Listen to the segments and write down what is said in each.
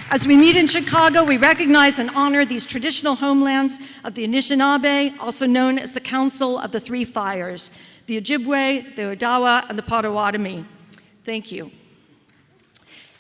As we meet in Chicago, we recognize and honor these traditional homelands of the Anishinaabe, also known as the Council of the Three Fires, the Ojibwe, the Odawa, and the Potawatomi. Thank you.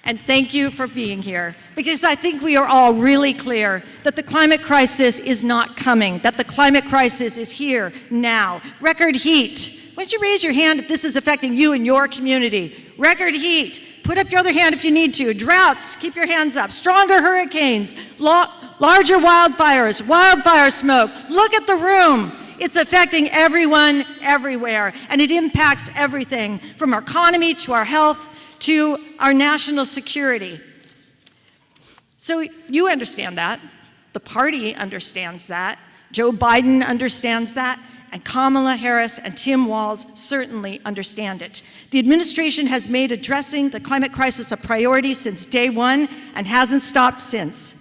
And thank you for being here, because I think we are all really clear that the climate crisis is not coming, that the climate crisis is here now. Record heat. Why don't you raise your hand if this is affecting you and your community? Record heat. Put up your other hand if you need to. Droughts, keep your hands up. Stronger hurricanes, larger wildfires, wildfire smoke. Look at the room. It's affecting everyone, everywhere, and it impacts everything from our economy to our health to our national security. So you understand that. The party understands that. Joe Biden understands that. And Kamala Harris and Tim Walz certainly understand it. The administration has made addressing the climate crisis a priority since day one and hasn't stopped since.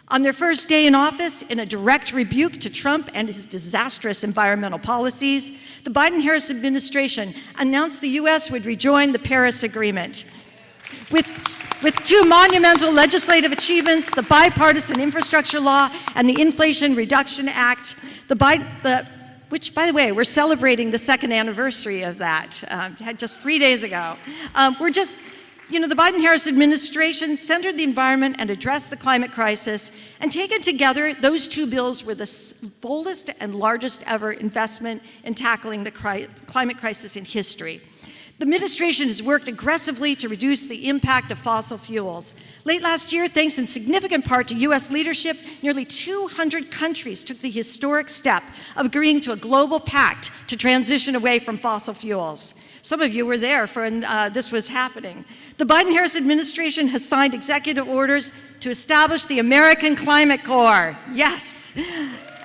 On their first day in office, in a direct rebuke to Trump and his disastrous environmental policies, the Biden-Harris administration announced the U.S. would rejoin the Paris Agreement. With two monumental legislative achievements, the Bipartisan Infrastructure Law and the Inflation Reduction Act, which, by the way, we're celebrating the second anniversary of that, just 3 days ago. The Biden-Harris administration centered the environment and addressed the climate crisis, and taken together, those two bills were the boldest and largest ever investment in tackling the climate crisis in history. The administration has worked aggressively to reduce the impact of fossil fuels. Late last year, thanks in significant part to U.S. leadership, nearly 200 countries took the historic step of agreeing to a global pact to transition away from fossil fuels. Some of you were there when this was happening. The Biden-Harris administration has signed executive orders to establish the American Climate Corps, yes,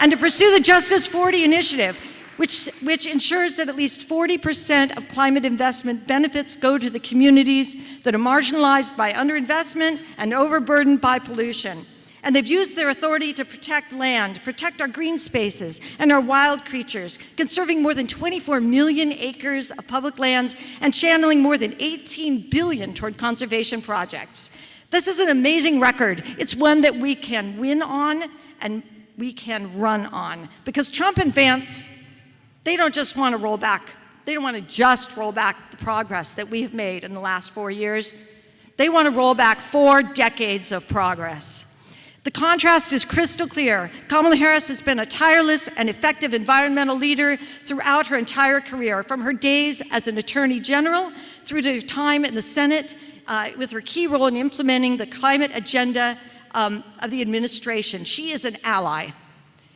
and to pursue the Justice 40 initiative, which ensures that at least 40% of climate investment benefits go to the communities that are marginalized by underinvestment and overburdened by pollution. And they've used their authority to protect land, protect our green spaces and our wild creatures, conserving more than 24 million acres of public lands and channeling more than $18 billion toward conservation projects. This is an amazing record. It's one that we can win on and we can run on, because Trump and Vance, they don't just want to roll back. They don't want to just roll back the progress that we've made in the last 4 years. They want to roll back 4 decades of progress. The contrast is crystal clear. Kamala Harris has been a tireless and effective environmental leader throughout her entire career, from her days as an attorney general through to her time in the Senate, with her key role in implementing the climate agenda of the administration. She is an ally.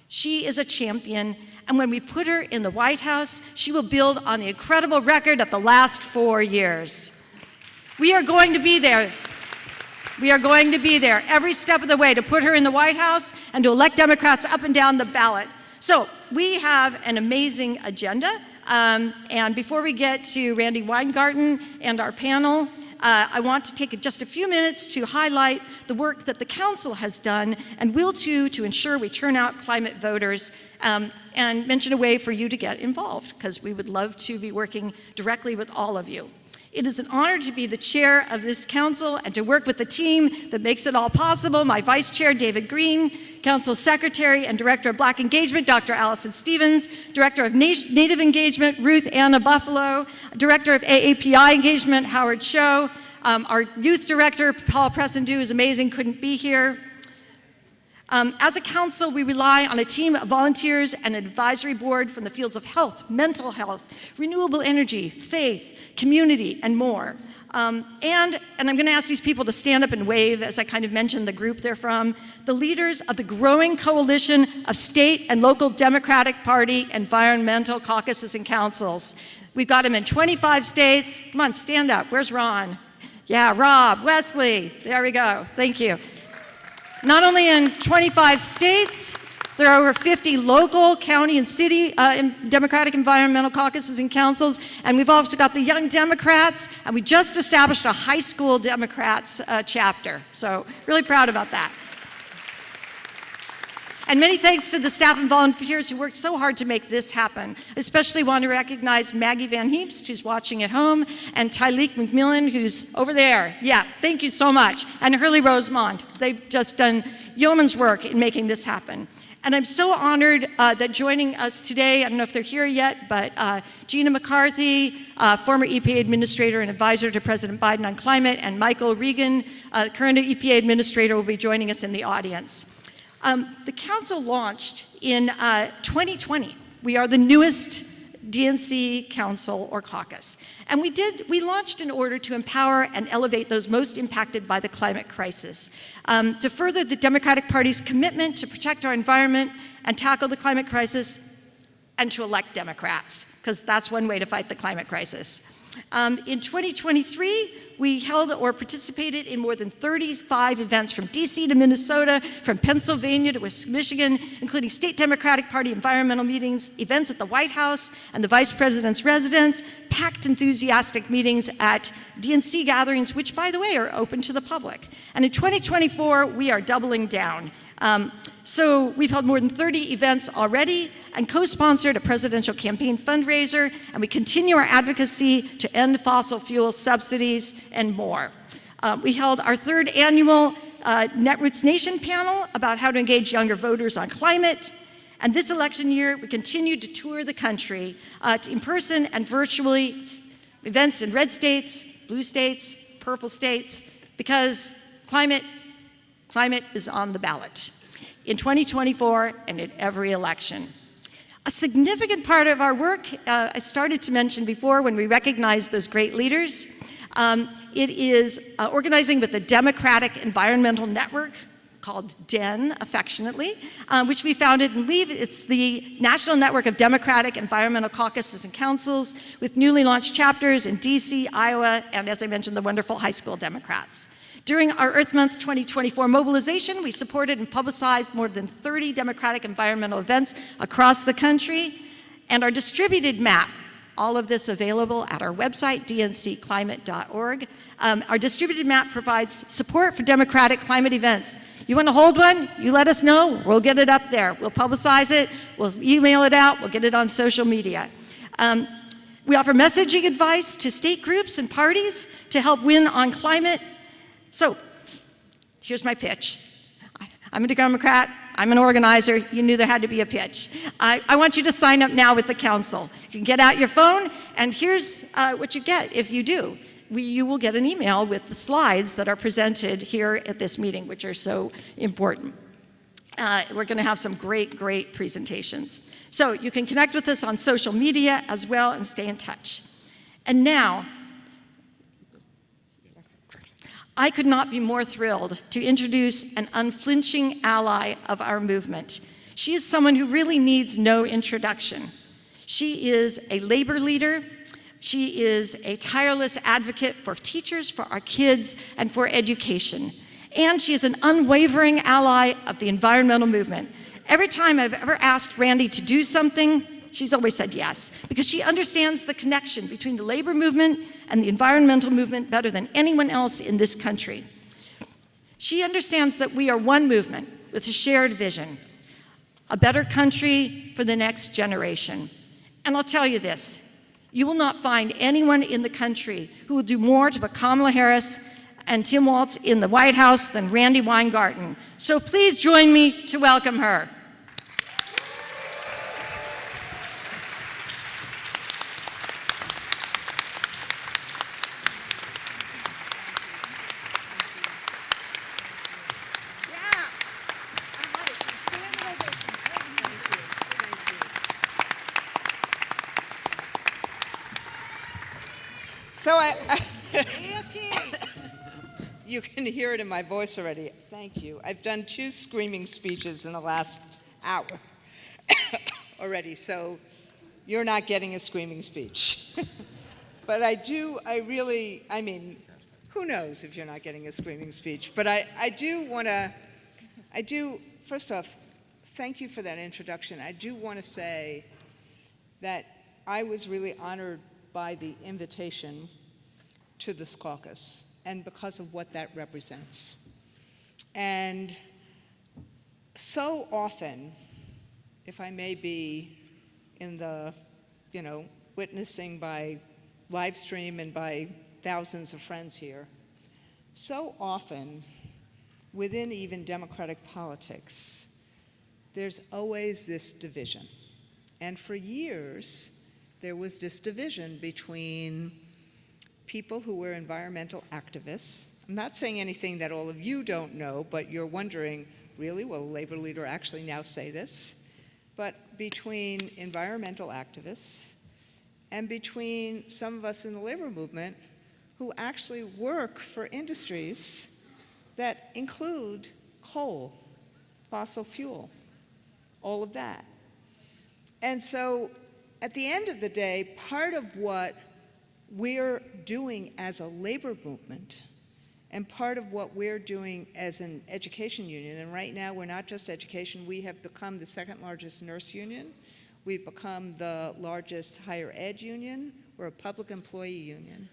She is a champion. And when we put her in the White House, she will build on the incredible record of the last 4 years. We are going to be there. We are going to be there every step of the way to put her in the White House and to elect Democrats up and down the ballot. So we have an amazing agenda. And before we get to Randi Weingarten and our panel, I want to take just a few minutes to highlight the work that the Council has done and will too, to ensure we turn out climate voters, and mention a way for you to get involved, because we would love to be working directly with all of you. It is an honor to be the chair of this council and to work with the team that makes it all possible. My vice chair, David Green, council secretary and director of Black Engagement, Dr. Allison Stevens, director of Native Engagement, Ruth Anna Buffalo, director of AAPI Engagement, Howard Cho, our youth director, Paul Pressendu, is amazing, couldn't be here. As a council, we rely on a team of volunteers and an advisory board from the fields of health, mental health, renewable energy, faith, community, and more. And I'm going to ask these people to stand up and wave as I kind of mentioned the group they're from. The leaders of the growing coalition of state and local Democratic Party environmental caucuses and councils. We've got them in 25 states. Come on, stand up. Where's Ron? Yeah, Rob, Wesley. There we go. Thank you. Not only in 25 states, there are over 50 local, county, and city Democratic environmental caucuses and councils, and we've also got the Young Democrats, and we just established a high school Democrats chapter, so really proud about that. And many thanks to the staff and volunteers who worked so hard to make this happen. Especially want to recognize Maggie Van Heemst, who's watching at home, and Tyleek McMillan, who's over there. Yeah, thank you so much. And Hurley Rosemond. They've just done yeoman's work in making this happen. And I'm so honored that joining us today, I don't know if they're here yet, but Gina McCarthy, former EPA administrator and advisor to President Biden on climate, and Michael Regan, current EPA administrator, will be joining us in the audience. The council launched in 2020. We are the newest DNC council or caucus. And we launched in order to empower and elevate those most impacted by the climate crisis, to further the Democratic Party's commitment to protect our environment and tackle the climate crisis, and to elect Democrats, because that's one way to fight the climate crisis. In 2023, we held or participated in more than 35 events from DC to Minnesota, from Pennsylvania to West Michigan, including state Democratic Party environmental meetings, events at the White House and the Vice President's residence, packed enthusiastic meetings at DNC gatherings, which, by the way, are open to the public. And in 2024, we are doubling down. So we've held more than 30 events already and co-sponsored a presidential campaign fundraiser, and we continue our advocacy to end fossil fuel subsidies and more. We held our third annual Netroots Nation panel about how to engage younger voters on climate. And this election year, we continued to tour the country in person and virtually, events in red states, blue states, purple states, because climate is on the ballot in 2024 and at every election. A significant part of our work, I started to mention before when we recognized those great leaders, it is organizing with the Democratic Environmental Network, called DEN affectionately, which we founded and believe it's the National Network of Democratic Environmental Caucuses and Councils, with newly launched chapters in DC, Iowa, and as I mentioned, the wonderful high school Democrats. During our Earth Month 2024 mobilization, we supported and publicized more than 30 Democratic environmental events across the country, and our distributed map, all of this available at our website, dncclimate.org. Our distributed map provides support for Democratic climate events. You want to hold one? You let us know. We'll get it up there. We'll publicize it. We'll email it out. We'll get it on social media. We offer messaging advice to state groups and parties to help win on climate. So here's my pitch. I'm a Democrat. I'm an organizer. You knew there had to be a pitch. I want you to sign up now with the council. You can get out your phone, and here's what you get if you do. You will get an email with the slides that are presented here at this meeting, which are so important. We're going to have some great presentations. So you can connect with us on social media as well and stay in touch. And now, I could not be more thrilled to introduce an unflinching ally of our movement. She is someone who really needs no introduction. She is a labor leader. She is a tireless advocate for teachers, for our kids, and for education. And she is an unwavering ally of the environmental movement. Every time I've ever asked Randy to do something, she's always said yes, because she understands the connection between the labor movement and the environmental movement better than anyone else in this country. She understands that we are one movement with a shared vision, a better country for the next generation. And I'll tell you this, you will not find anyone in the country who will do more to put Kamala Harris and Tim Walz in the White House than Randi Weingarten. So please join me to welcome her. So you can hear it in my voice already. Thank you. I've done 2 screaming speeches in the last hour already, so you're not getting a screaming speech. But I mean, who knows if you're not getting a screaming speech? But I do, first off, thank you for that introduction. I do want to say that I was really honored by the invitation to this caucus, and because of what that represents. And So often, if I may be in the, witnessing by live stream and by thousands of friends here, so often within even democratic politics, there's always this division. And for years, there was this division between people who were environmental activists. I'm not saying anything that all of you don't know, but you're wondering, really, will a labor leader actually now say this? But between environmental activists and between some of us in the labor movement who actually work for industries that include coal, fossil fuel, all of that. And so at the end of the day, part of what we're doing as a labor movement and part of what we're doing as an education union, and right now we're not just education, we have become the second largest nurse union, we've become the largest higher ed union, we're a public employee union,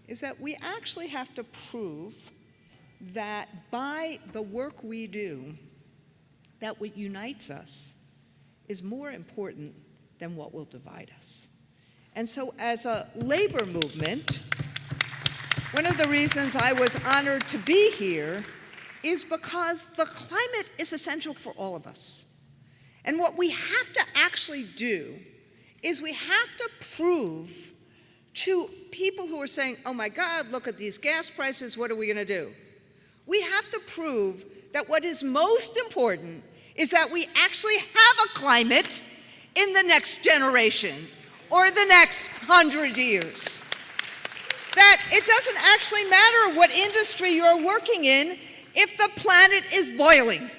is that we actually have to prove that by the work we do, that what unites us is more important than what will divide us. And so as a labor movement, one of the reasons I was honored to be here is because the climate is essential for all of us. And what we have to actually do is we have to prove to people who are saying, oh my God, look at these gas prices, what are we gonna do? We have to prove that what is most important is that we actually have a climate in the next generation or the next 100 years. That it doesn't actually matter what industry you're working in if the planet is boiling,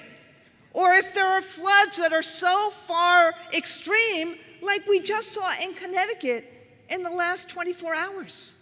or if there are floods that are so far extreme, like we just saw in Connecticut in the last 24 hours.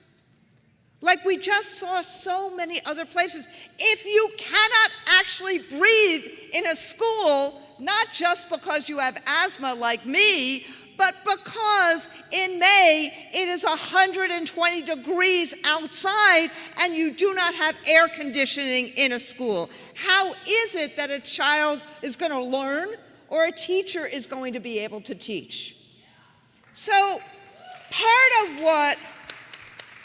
Like we just saw so many other places. If you cannot actually breathe in a school, not just because you have asthma like me, but because in May it is 120 degrees outside and you do not have air conditioning in a school, how is it that a child is going to learn or a teacher is going to be able to teach? So part of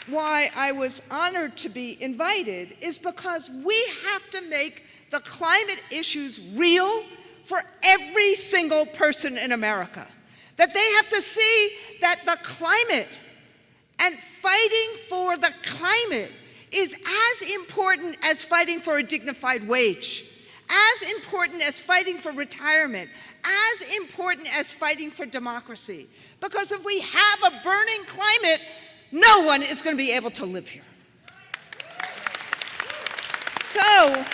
why I was honored to be invited is because we have to make the climate issues real for every single person in America. That they have to see that the climate and fighting for the climate is as important as fighting for a dignified wage, as important as fighting for retirement, as important as fighting for democracy. Because if we have a burning climate, no one is going to be able to live here. So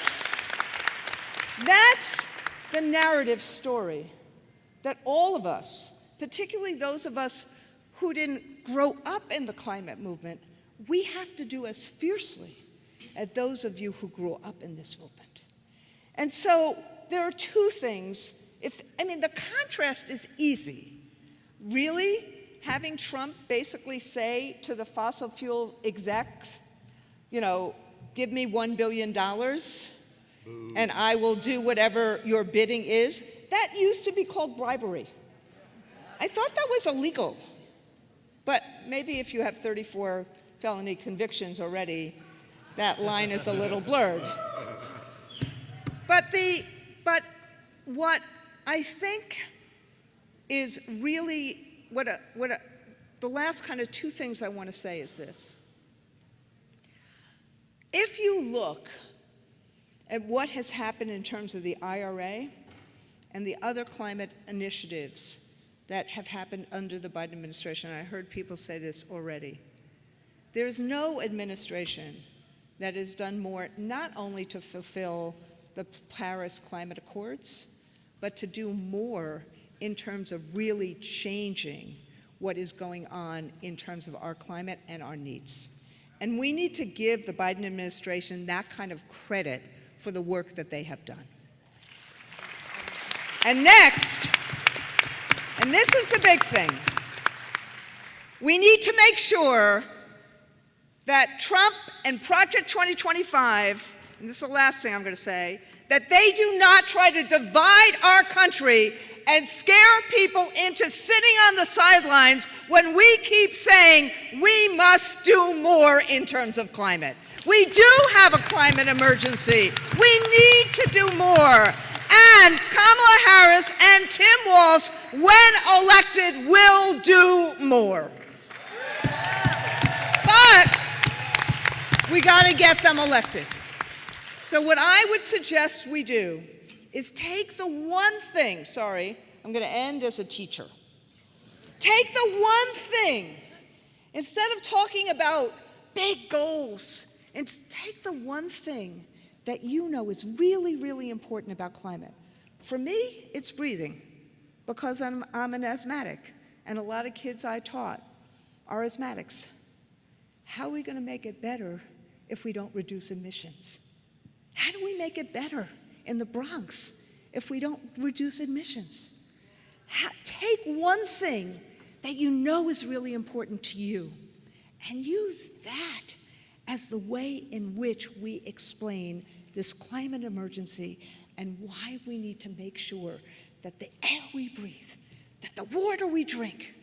that's the narrative story that all of us, particularly those of us who didn't grow up in the climate movement, we have to do as fiercely as those of you who grew up in this movement. And so there are two things. The contrast is easy. Really, having Trump basically say to the fossil fuel execs, give me $1 billion and I will do whatever your bidding is, that used to be called bribery. I thought that was illegal, but maybe if you have 34 felony convictions already, that line is a little blurred. But what I think is really the last kind of two things I want to say is this. If you look at what has happened in terms of the IRA and the other climate initiatives that have happened under the Biden administration, I heard people say this already, there's no administration that has done more not only to fulfill the Paris Climate Accords, but to do more in terms of really changing what is going on in terms of our climate and our needs. And we need to give the Biden administration that kind of credit for the work that they have done. And next, and this is the big thing, we need to make sure that Trump and Project 2025 and this is the last thing I'm going to say, that they do not try to divide our country and scare people into sitting on the sidelines when we keep saying we must do more in terms of climate. We do have a climate emergency. We need to do more. And Kamala Harris and Tim Walz, when elected, will do more. But we got to get them elected. So what I would suggest we do is take the one thing, I'm going to end as a teacher. Take the one thing, instead of talking about big goals, and take the one thing that you know is really, really important about climate. For me, it's breathing, because I'm an asthmatic, and a lot of kids I taught are asthmatics. How are we going to make it better if we don't reduce emissions? How do we make it better in the Bronx if we don't reduce emissions? Take one thing that you know is really important to you and use that as the way in which we explain this climate emergency and why we need to make sure that the air we breathe, that the water we drink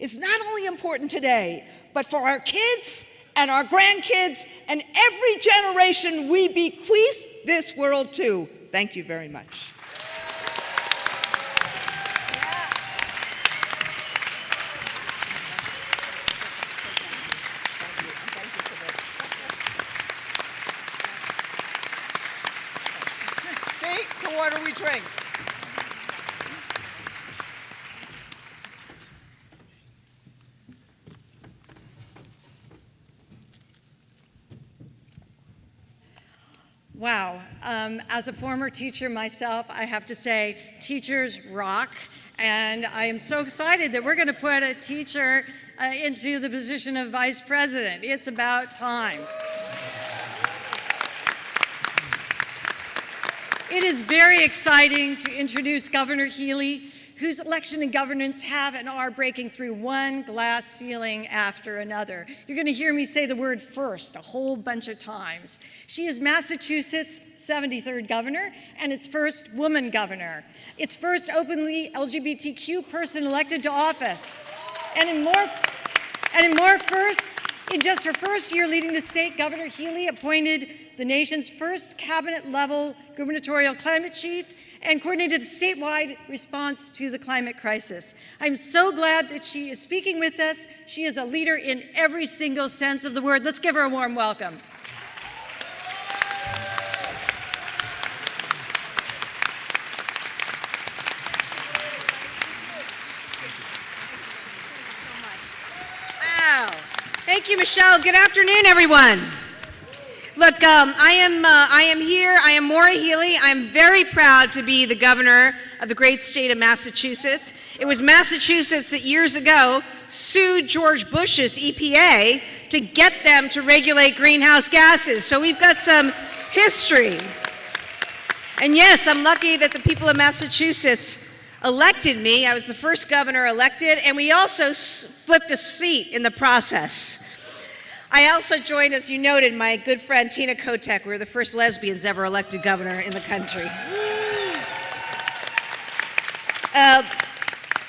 is not only important today, but for our kids and our grandkids and every generation we bequeath this world to. Thank you very much. See, the water we drink. Wow. As a former teacher myself, I have to say, teachers rock. And I am so excited that we're going to put a teacher into the position of vice president. It's about time. It is very exciting to introduce Governor Healy, whose election and governance have and are breaking through one glass ceiling after another. You're going to hear me say the word first a whole bunch of times. She is Massachusetts' 73rd governor and its first woman governor, its first openly LGBTQ person elected to office. And in more firsts, in just her first year leading the state, Governor Healy appointed the nation's first cabinet-level gubernatorial climate chief and coordinated a statewide response to the climate crisis. I'm so glad that she is speaking with us. She is a leader in every single sense of the word. Let's give her a warm welcome. Wow. Thank you, Michelle. Good afternoon, everyone. Look, I am here. I am Maura Healey. I'm very proud to be the governor of the great state of Massachusetts. It was Massachusetts that years ago sued George Bush's EPA to get them to regulate greenhouse gases. So we've got some history. And yes, I'm lucky that the people of Massachusetts elected me. I was the first governor elected, and we also flipped a seat in the process. I also joined, as you noted, my good friend Tina Kotek. We were the first lesbians ever elected governor in the country.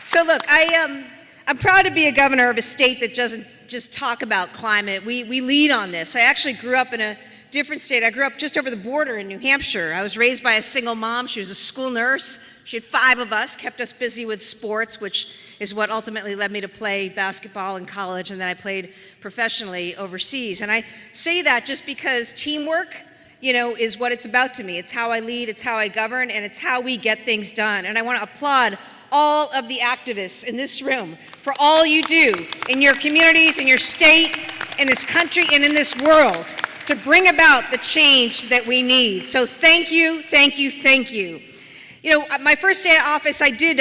So look, I'm proud to be a governor of a state that doesn't just talk about climate. We lead on this. I actually grew up in a different state. I grew up just over the border in New Hampshire. I was raised by a single mom. She was a school nurse. She had 5 of us, kept us busy with sports, which is what ultimately led me to play basketball in college, and then I played professionally overseas. And I say that just because teamwork, is what it's about to me. It's how I lead, it's how I govern, and it's how we get things done. And I want to applaud all of the activists in this room for all you do in your communities, in your state, in this country, and in this world to bring about the change that we need. So thank you, thank you, thank you. My first day of office, I did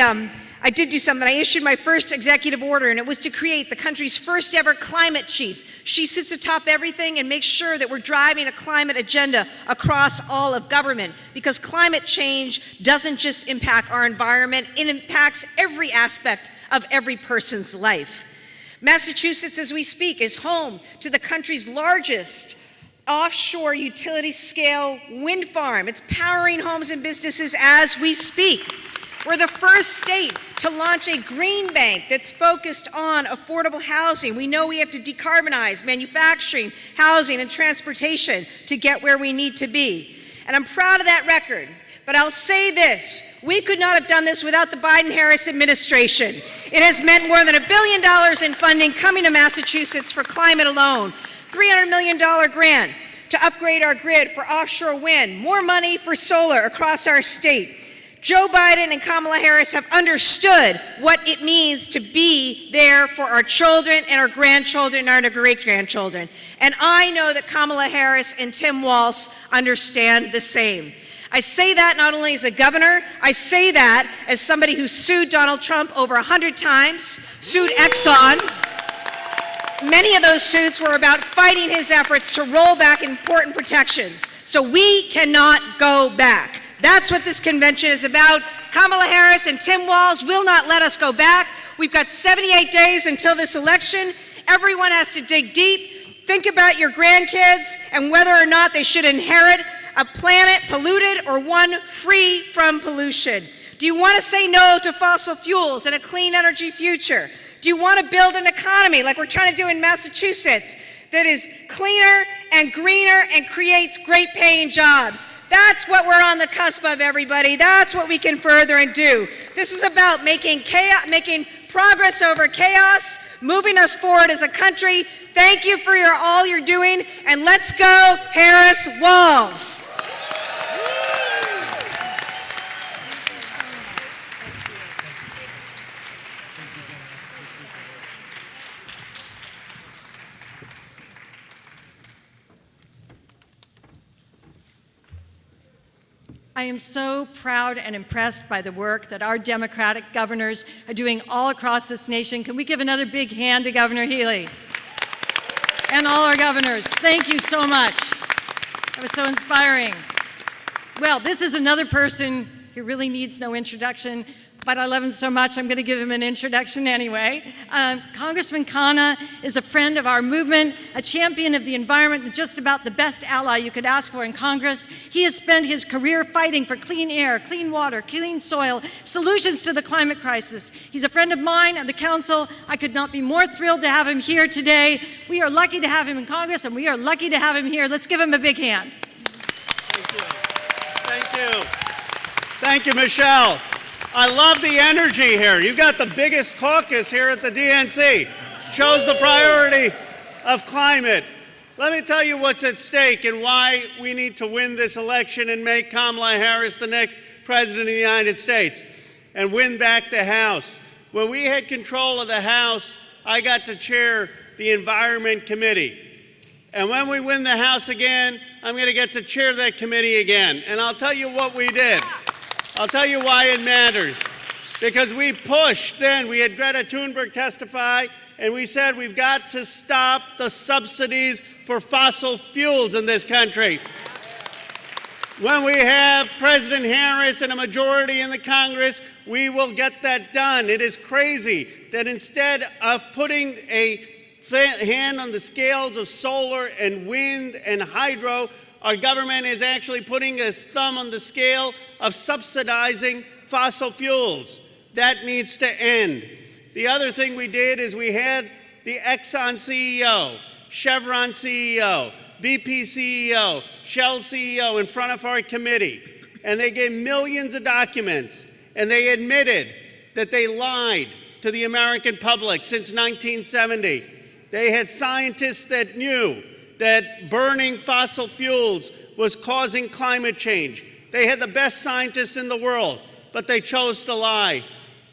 do something. I issued my first executive order, and it was to create the country's first ever climate chief. She sits atop everything and makes sure that we're driving a climate agenda across all of government, because climate change doesn't just impact our environment, it impacts every aspect of every person's life. Massachusetts, as we speak, is home to the country's largest offshore utility scale wind farm. It's powering homes and businesses as we speak. We're the first state to launch a green bank that's focused on affordable housing. We know we have to decarbonize manufacturing, housing, and transportation to get where we need to be. And I'm proud of that record. But I'll say this, we could not have done this without the Biden-Harris administration. It has meant more than $1 billion in funding coming to Massachusetts for climate alone, $300 million grant to upgrade our grid for offshore wind, more money for solar across our state. Joe Biden and Kamala Harris have understood what it means to be there for our children and our grandchildren and our great-grandchildren. And I know that Kamala Harris and Tim Walz understand the same. I say that not only as a governor, I say that as somebody who sued Donald Trump over 100 times, sued Exxon. Many of those suits were about fighting his efforts to roll back important protections. So we cannot go back. That's what this convention is about. Kamala Harris and Tim Walz will not let us go back. We've got 78 days until this election. Everyone has to dig deep, think about your grandkids and whether or not they should inherit a planet polluted or one free from pollution. Do you want to say no to fossil fuels and a clean energy future? Do you want to build an economy like we're trying to do in Massachusetts that is cleaner and greener and creates great paying jobs? That's what we're on the cusp of, everybody. That's what we can further and do. This is about making progress over chaos, moving us forward as a country. Thank you for all you're doing, and let's go Harris-Walz. I am so proud and impressed by the work that our Democratic governors are doing all across this nation. Can we give another big hand to Governor Healy? And all our governors, thank you so much. That was so inspiring. Well, this is another person who really needs no introduction, but I love him so much, I'm going to give him an introduction anyway. Congressman Khanna is a friend of our movement, a champion of the environment, and just about the best ally you could ask for in Congress. He has spent his career fighting for clean air, clean water, clean soil, solutions to the climate crisis. He's a friend of mine and the council. I could not be more thrilled to have him here today. We are lucky to have him in Congress, and we are lucky to have him here. Let's give him a big hand. Thank you. Thank you. Thank you, Michelle. I love the energy here. You've got the biggest caucus here at the DNC. Chose the priority of climate. Let me tell you what's at stake and why we need to win this election and make Kamala Harris the next president of the United States and win back the House. When we had control of the House, I got to chair the Environment Committee. And when we win the House again, I'm going to get to chair that committee again. And I'll tell you what we did. I'll tell you why it matters. Because we pushed then, we had Greta Thunberg testify, and we said we've got to stop the subsidies for fossil fuels in this country. When we have President Harris and a majority in the Congress, we will get that done. It is crazy that instead of putting a hand on the scales of solar and wind and hydro, our government is actually putting its thumb on the scale of subsidizing fossil fuels. That needs to end. The other thing we did is we had the Exxon CEO, Chevron CEO, BP CEO, Shell CEO in front of our committee, and they gave millions of documents, and they admitted that they lied to the American public since 1970. They had scientists that knew that burning fossil fuels was causing climate change. They had the best scientists in the world, but they chose to lie.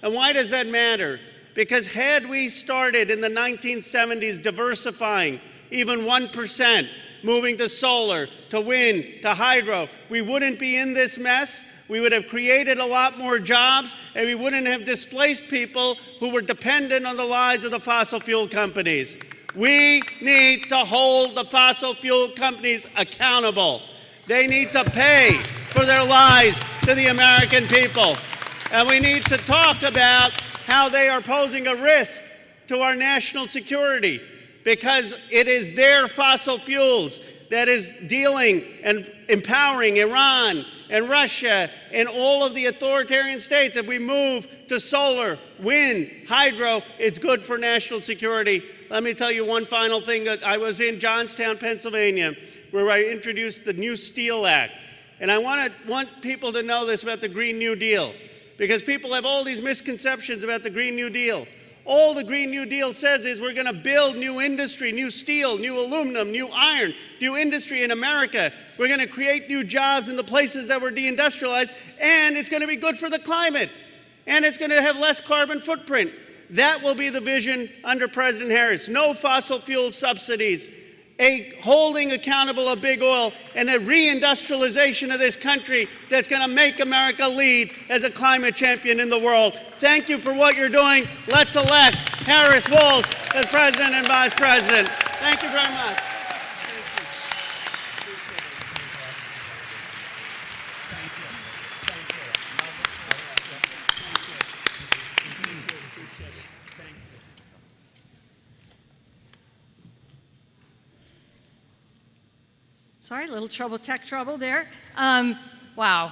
And why does that matter? Because had we started in the 1970s diversifying even 1%, moving to solar, to wind, to hydro, we wouldn't be in this mess. We would have created a lot more jobs, and we wouldn't have displaced people who were dependent on the lies of the fossil fuel companies. We need to hold the fossil fuel companies accountable. They need to pay for their lies to the American people. And we need to talk about how they are posing a risk to our national security, because it is their fossil fuels that is dealing and empowering Iran and Russia and all of the authoritarian states. If we move to solar, wind, hydro, it's good for national security. Let me tell you one final thing. That I was in Johnstown, Pennsylvania, where I introduced the New Steel Act. And I want people to know this about the Green New Deal, because people have all these misconceptions about the Green New Deal. All the Green New Deal says is we're going to build new industry, new steel, new aluminum, new iron, new industry in America. We're going to create new jobs in the places that were deindustrialized, and it's going to be good for the climate, and it's going to have less carbon footprint. That will be the vision under President Harris. No fossil fuel subsidies, a holding accountable of big oil, and a reindustrialization of this country that's going to make America lead as a climate champion in the world. Thank you for what you're doing. Let's elect Harris Walz as President and Vice President. Thank you very much. Sorry, a little trouble, tech trouble there. Wow,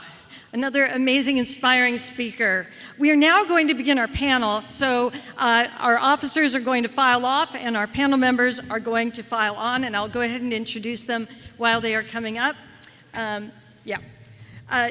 another amazing, inspiring speaker. We are now going to begin our panel. So our officers are going to file off and our panel members are going to file on, and I'll go ahead and introduce them while they are coming up.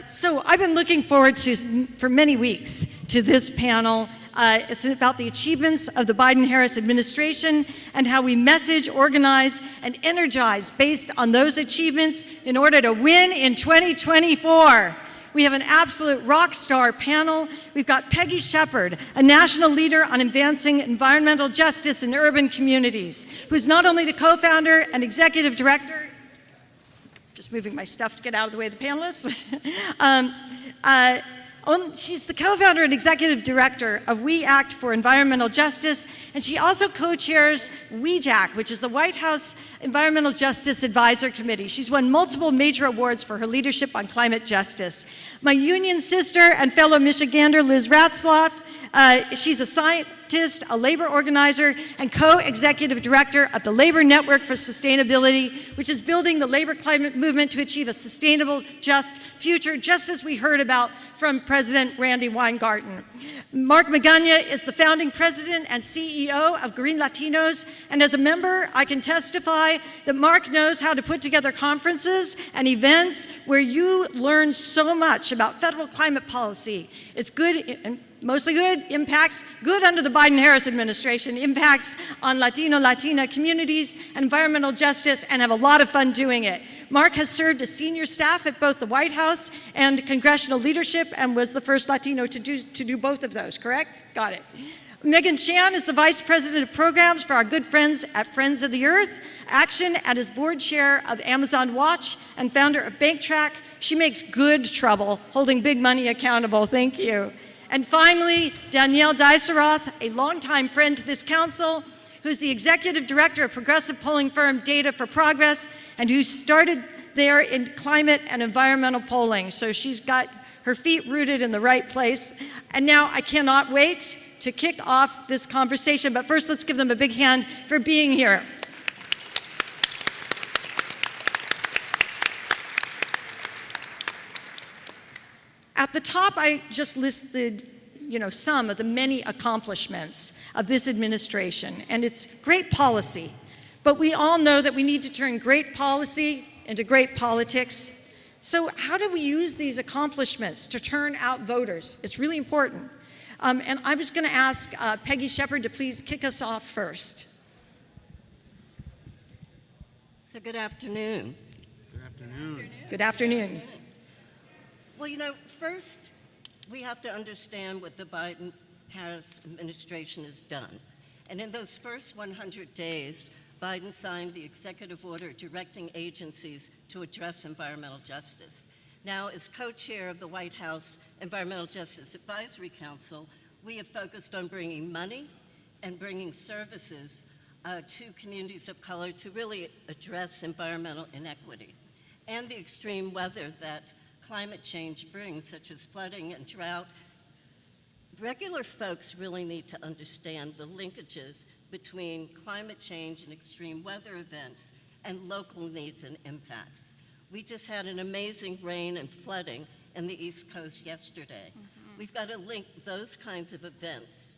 So I've been looking forward to, for many weeks, to this panel. It's about the achievements of the Biden-Harris administration and how we message, organize, and energize based on those achievements in order to win in 2024. We have an absolute rock star panel. We've got Peggy Shepard, a national leader on advancing environmental justice in urban communities, who's not only the co-founder and executive director, just moving my stuff to get out of the way of the panelists, she's the co-founder and executive director of We Act for Environmental Justice, and she also co-chairs WEJAC, which is the White House Environmental Justice Advisor Committee. She's won multiple major awards for her leadership on climate justice. My union sister and fellow Michigander, Liz Ratzlaff, she's a scientist, a labor organizer, and co-executive director of the Labor Network for Sustainability, which is building the labor climate movement to achieve a sustainable, just future, just as we heard about from President Randy Weingarten. Mark Magana is the founding president and CEO of Green Latinos, and as a member, I can testify that Mark knows how to put together conferences and events where you learn so much about federal climate policy. It's good and mostly good, impacts, good under the Biden-Harris administration, impacts on Latino, Latina communities, environmental justice, and have a lot of fun doing it. Mark has served as senior staff at both the White House and congressional leadership and was the first Latino to do both of those, correct? Got it. Megan Chan is the vice president of programs for our good friends at Friends of the Earth Action and is board chair of Amazon Watch and founder of BankTrack. She makes good trouble holding big money accountable. Thank you. And finally, Danielle Diceroth, a longtime friend to this council, who's the executive director of progressive polling firm Data for Progress, and who started there in climate and environmental polling. So she's got her feet rooted in the right place. And now I cannot wait to kick off this conversation. But first, let's give them a big hand for being here. At the top, I just listed, some of the many accomplishments of this administration, and it's great policy. But we all know that we need to turn great policy into great politics. So how do we use these accomplishments to turn out voters? It's really important. And I was going to ask Peggy Shepard to please kick us off first. So good afternoon. Good afternoon. Good afternoon. Well, first, we have to understand what the Biden-Harris administration has done. And in those first 100 days, Biden signed the executive order directing agencies to address environmental justice. Now, as co-chair of the White House Environmental Justice Advisory Council, we have focused on bringing money and bringing services to communities of color to really address environmental inequity and the extreme weather that climate change brings, such as flooding and drought. Regular folks really need to understand the linkages between climate change and extreme weather events and local needs and impacts. We just had an amazing rain and flooding in the East Coast yesterday. We've got to link those kinds of events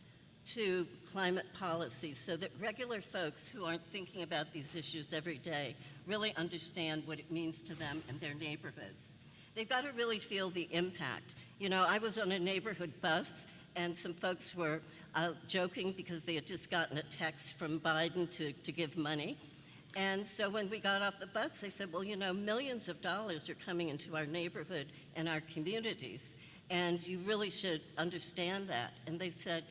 to climate policy so that regular folks who aren't thinking about these issues every day really understand what it means to them and their neighborhoods. They've got to really feel the impact. You know, I was on a neighborhood bus and some folks were joking because they had just gotten a text from Biden to give money. And so when we got off the bus, they said, well, you know, millions of dollars are coming into our neighborhood and our communities, and you really should understand that. And they said,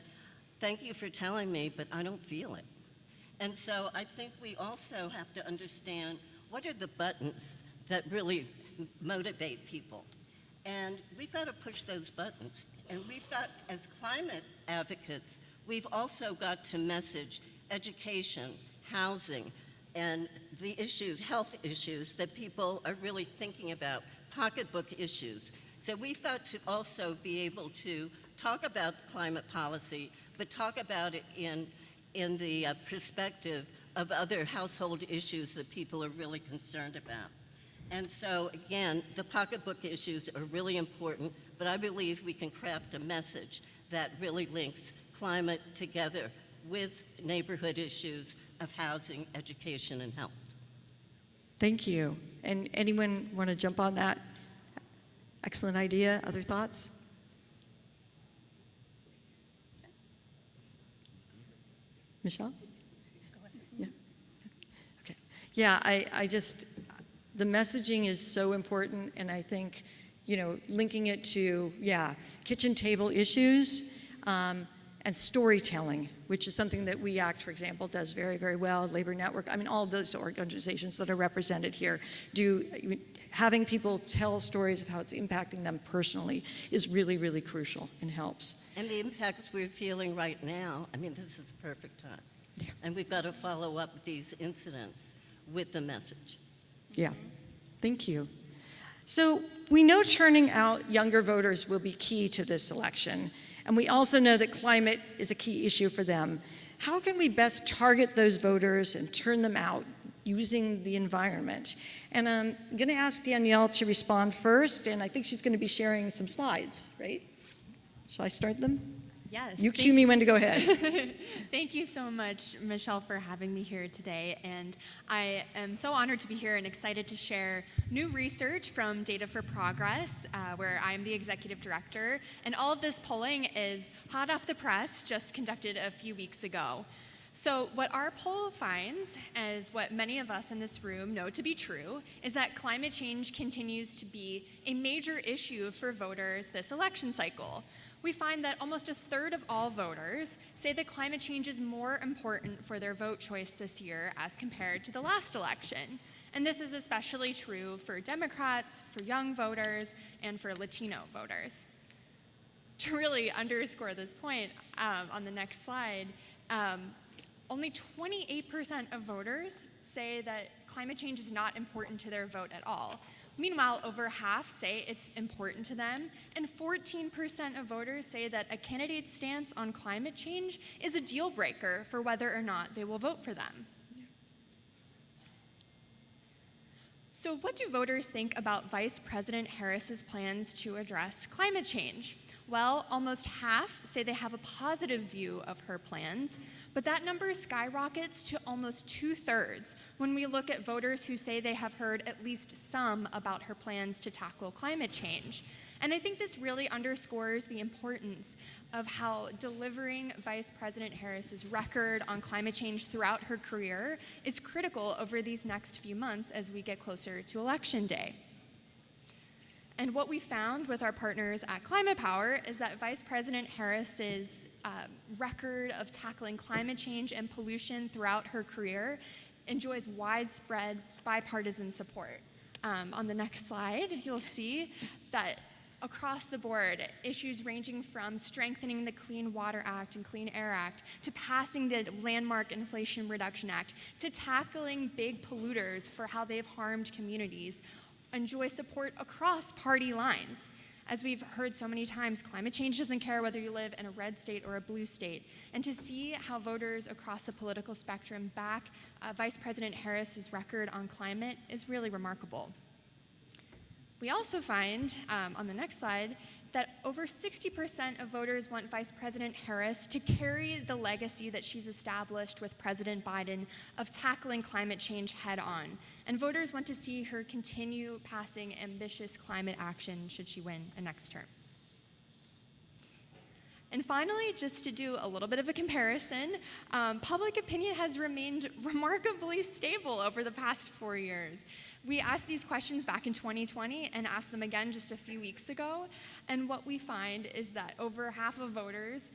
thank you for telling me, but I don't feel it. And so I think we also have to understand what are the buttons that really motivate people. And we've got to push those buttons. And we've got, as climate advocates, we've also got to message education, housing, and the issues, health issues that people are really thinking about, pocketbook issues. So we've got to also be able to talk about climate policy, but talk about it in the perspective of other household issues that people are really concerned about. And so, again, the pocketbook issues are really important, but I believe we can craft a message that really links climate together with neighborhood issues of housing, education, and health. Thank you. And anyone want to jump on that? Excellent idea. Other thoughts? Michelle? Yeah. Okay. Yeah, I just, the messaging is so important, and I think, you know, linking it to, kitchen table issues and storytelling, which is something that We Act, for example, does very, very well. Labor Network, I mean, all of those organizations that are represented here having people tell stories of how it's impacting them personally is really, really crucial and helps. And the impacts we're feeling right now, I mean, this is the perfect time. Yeah. And we've got to follow up these incidents with the message. Yeah, thank you. So we know turning out younger voters will be key to this election, and we also know that climate is a key issue for them. How can we best target those voters and turn them out using the environment? And I'm going to ask Danielle to respond first, and I think she's going to be sharing some slides, right? Shall I start them? Yes. You cue me when to go ahead. Thank you so much, Michelle, for having me here today. And I am so honored to be here and excited to share new research from Data for Progress, where I'm the executive director. And all of this polling is hot off the press, just conducted a few weeks ago. So what our poll finds, as what many of us in this room know to be true, is that climate change continues to be a major issue for voters this election cycle. We find that almost a third of all voters say that climate change is more important for their vote choice this year as compared to the last election. And this is especially true for Democrats, for young voters, and for Latino voters. To really underscore this point, on the next slide, only 28% of voters say that climate change is not important to their vote at all. Meanwhile, over half say it's important to them, and 14% of voters say that a candidate's stance on climate change is a deal breaker for whether or not they will vote for them. So what do voters think about Vice President Harris's plans to address climate change? Well, almost half say they have a positive view of her plans, but that number skyrockets to almost 2/3 when we look at voters who say they have heard at least some about her plans to tackle climate change. And I think this really underscores the importance of how delivering Vice President Harris's record on climate change throughout her career is critical over these next few months as we get closer to Election Day. And what we found with our partners at Climate Power is that Vice President Harris's record of tackling climate change and pollution throughout her career enjoys widespread bipartisan support. On the next slide, you'll see that across the board, issues ranging from strengthening the Clean Water Act and Clean Air Act, to passing the landmark Inflation Reduction Act, to tackling big polluters for how they've harmed communities, enjoy support across party lines. As we've heard so many times, climate change doesn't care whether you live in a red state or a blue state. And to see how voters across the political spectrum back Vice President Harris's record on climate is really remarkable. We also find, on the next slide, that over 60% of voters want Vice President Harris to carry the legacy that she's established with President Biden of tackling climate change head on. And voters want to see her continue passing ambitious climate action should she win a next term. And finally, just to do a little bit of a comparison, public opinion has remained remarkably stable over the past 4 years. We asked these questions back in 2020 and asked them again just a few weeks ago. And what we find is that over half of voters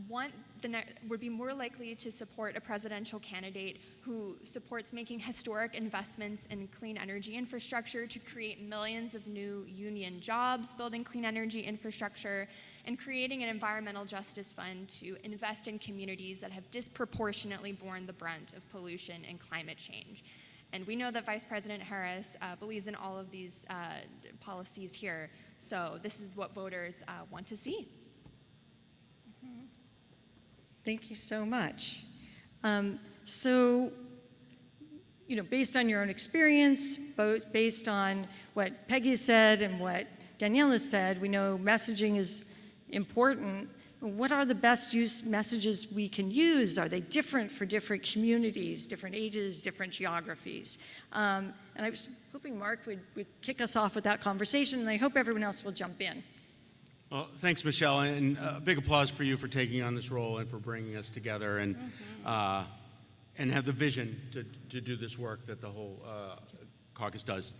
would be more likely to support a presidential candidate who supports making historic investments in clean energy infrastructure to create millions of new union jobs, building clean energy infrastructure, and creating an environmental justice fund to invest in communities that have disproportionately borne the brunt of pollution and climate change. And we know that Vice President Harris believes in all of these policies here. So this is what voters want to see. Thank you so much. Based on your own experience, both based on what Peggy said and what Daniela said, we know messaging is important. What are the best messages we can use? Are they different for different communities, different ages, different geographies? And I was hoping Mark would kick us off with that conversation, and I hope everyone else will jump in. Well, thanks, Michelle, and a big applause for you for taking on this role and for bringing us together and have the vision to do this work that the whole caucus does.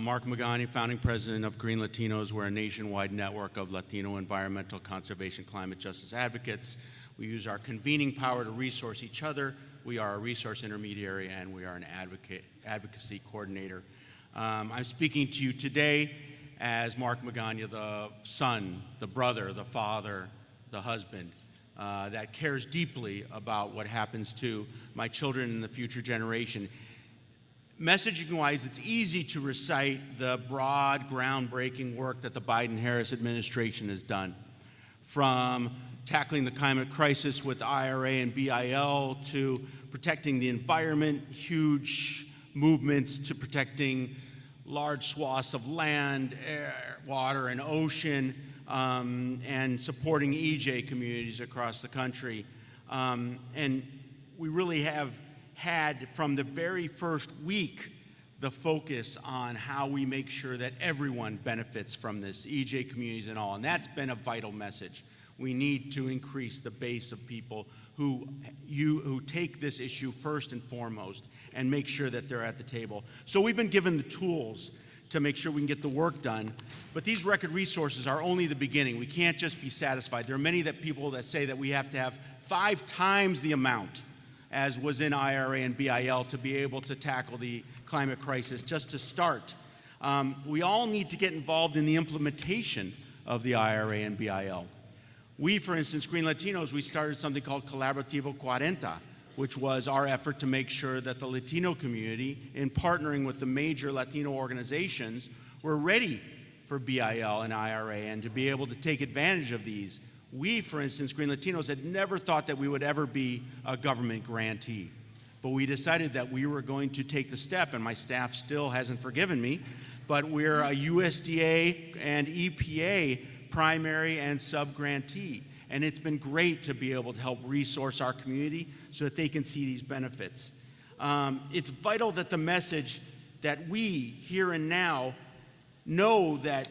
Mark Magani, founding president of Green Latinos. We're a nationwide network of Latino environmental conservation climate justice advocates. We use our convening power to resource each other. We are a resource intermediary, and we are an advocacy coordinator. I'm speaking to you today as Mark Magana, the son, the brother, the father, the husband, that cares deeply about what happens to my children and the future generation. Messaging-wise, it's easy to recite the broad, groundbreaking work that the Biden-Harris administration has done, from tackling the climate crisis with the IRA and BIL to protecting the environment, huge movements to protecting large swaths of land, air, water, and ocean, and supporting EJ communities across the country. And we really have had, from the very first week, the focus on how we make sure that everyone benefits from this, EJ communities and all, and that's been a vital message. We need to increase the base of people who take this issue first and foremost and make sure that they're at the table. So we've been given the tools to make sure we can get the work done, but these record resources are only the beginning. We can't just be satisfied. There are many people that say that we have to have 5 times the amount as was in IRA and BIL to be able to tackle the climate crisis, just to start. We all need to get involved in the implementation of the IRA and BIL. We, for instance, Green Latinos, we started something called Colaborativo 40, which was our effort to make sure that the Latino community, in partnering with the major Latino organizations, were ready for BIL and IRA and to be able to take advantage of these. We, for instance, Green Latinos, had never thought that we would ever be a government grantee. But we decided that we were going to take the step, and my staff still hasn't forgiven me, but we're a USDA and EPA primary and sub-grantee. And it's been great to be able to help resource our community so that they can see these benefits. It's vital that the message that we, here and now, know that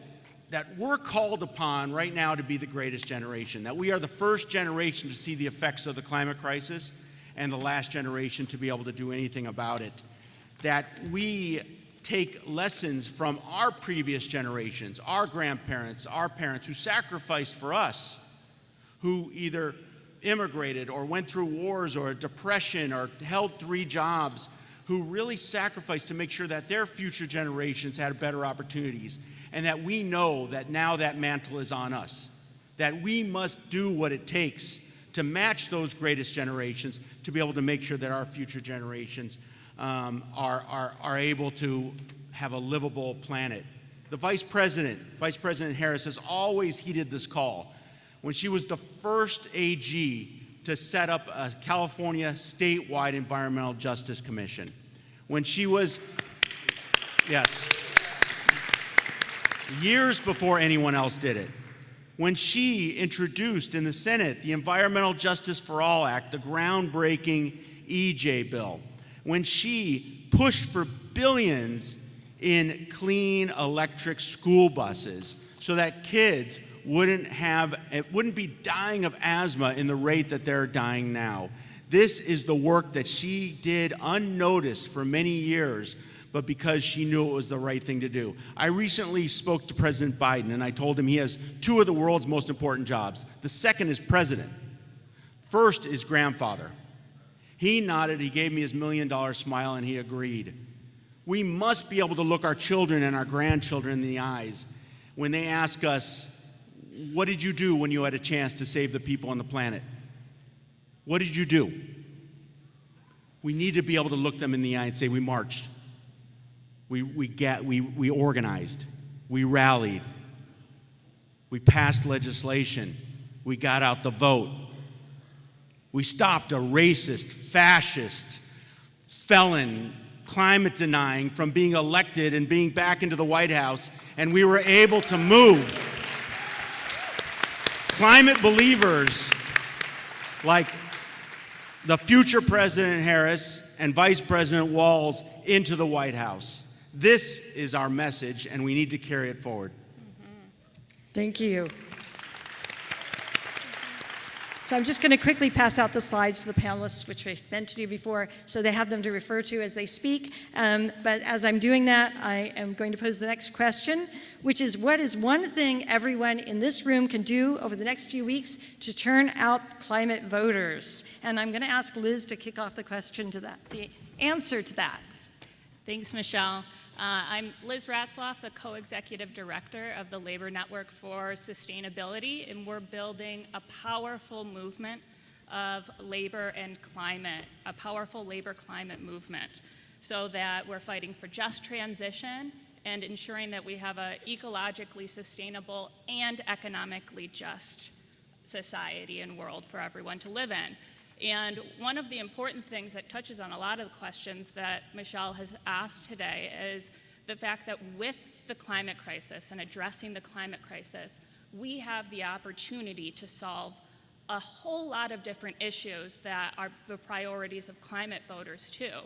we're called upon right now to be the greatest generation, that we are the first generation to see the effects of the climate crisis and the last generation to be able to do anything about it, that we take lessons from our previous generations, our grandparents, our parents who sacrificed for us, who either immigrated or went through wars or a depression or held 3 jobs, who really sacrificed to make sure that their future generations had better opportunities, and that we know that now that mantle is on us, that we must do what it takes to match those greatest generations to be able to make sure that our future generations are able to have a livable planet The Vice President Harris, has always heeded this call. When she was the first AG to set up a California statewide Environmental Justice Commission. When she was, yes, years before anyone else did it. When she introduced in the Senate the Environmental Justice for All Act, the groundbreaking EJ bill. When she pushed for billions in clean electric school buses so that kids wouldn't be dying of asthma in the rate that they're dying now. This is the work that she did unnoticed for many years, but because she knew it was the right thing to do. I recently spoke to President Biden, and I told him he has two of the world's most important jobs. The second is president. First is grandfather. He nodded, he gave me his $1 million smile, and he agreed. We must be able to look our children and our grandchildren in the eyes when they ask us, what did you do when you had a chance to save the people on the planet? What did you do? We need to be able to look them in the eye and say, we marched. We organized. We rallied. We passed legislation. We got out the vote. We stopped a racist, fascist, felon, climate denying from being elected and being back into the White House, and we were able to move climate believers like the future President Harris and Vice President Walz into the White House. This is our message, and we need to carry it forward. Thank you. So I'm just going to quickly pass out the slides to the panelists, which I mentioned to you before, so they have them to refer to as they speak. But as I'm doing that, I am going to pose the next question, which is, what is one thing everyone in this room can do over the next few weeks to turn out climate voters? And I'm going to ask Liz to kick off the question to that, the answer to that. Thanks, Michelle. I'm Liz Ratzlaff, the co-executive director of the Labor Network for Sustainability, and we're building a powerful movement of labor and climate, a powerful labor climate movement, so that we're fighting for just transition and ensuring that we have an ecologically sustainable and economically just society and world for everyone to live in. And one of the important things that touches on a lot of the questions that Michelle has asked today is the fact that with the climate crisis and addressing the climate crisis, we have the opportunity to solve a whole lot of different issues that are the priorities of climate voters too.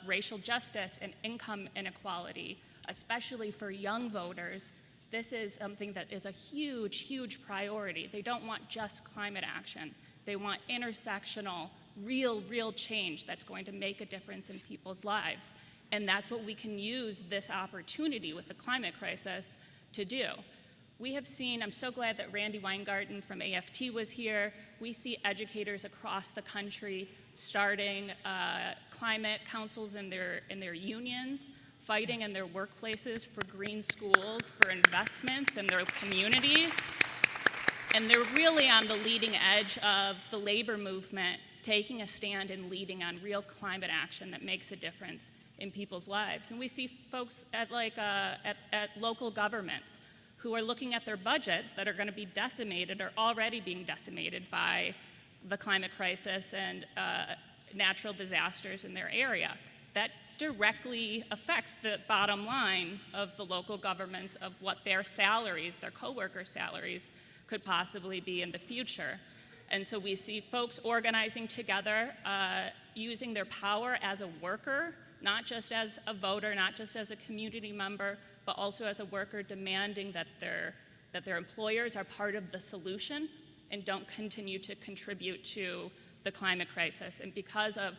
Racial justice and income inequality, especially for young voters. This is something that is a huge, huge priority. They don't want just climate action. They want intersectional, real change that's going to make a difference in people's lives. And that's what we can use this opportunity with the climate crisis to do. We have seen, I'm so glad that Randy Weingarten from AFT was here. We see educators across the country starting climate councils in their unions, fighting in their workplaces for green schools, for investments in their communities. And they're really on the leading edge of the labor movement, taking a stand and leading on real climate action that makes a difference in people's lives. And we see folks at local governments who are looking at their budgets that are going to be decimated or already being decimated by the climate crisis and natural disasters in their area. That directly affects the bottom line of the local governments of what their salaries, their coworker salaries, could possibly be in the future. And so we see folks organizing together, using their power as a worker, not just as a voter, not just as a community member, but also as a worker, demanding that their employers are part of the solution and don't continue to contribute to the climate crisis. And because of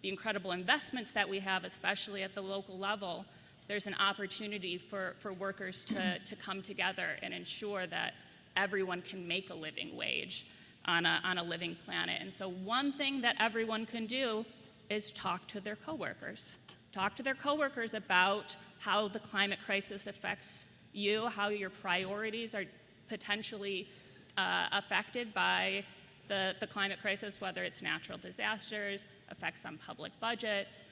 the incredible investments that we have, especially at the local level, there's an opportunity for workers to come together and ensure that everyone can make a living wage on a living planet. And so one thing that everyone can do is talk to their coworkers. Talk to their coworkers about how the climate crisis affects you, how your priorities are potentially affected by the climate crisis, whether it's natural disasters, effects on public budgets,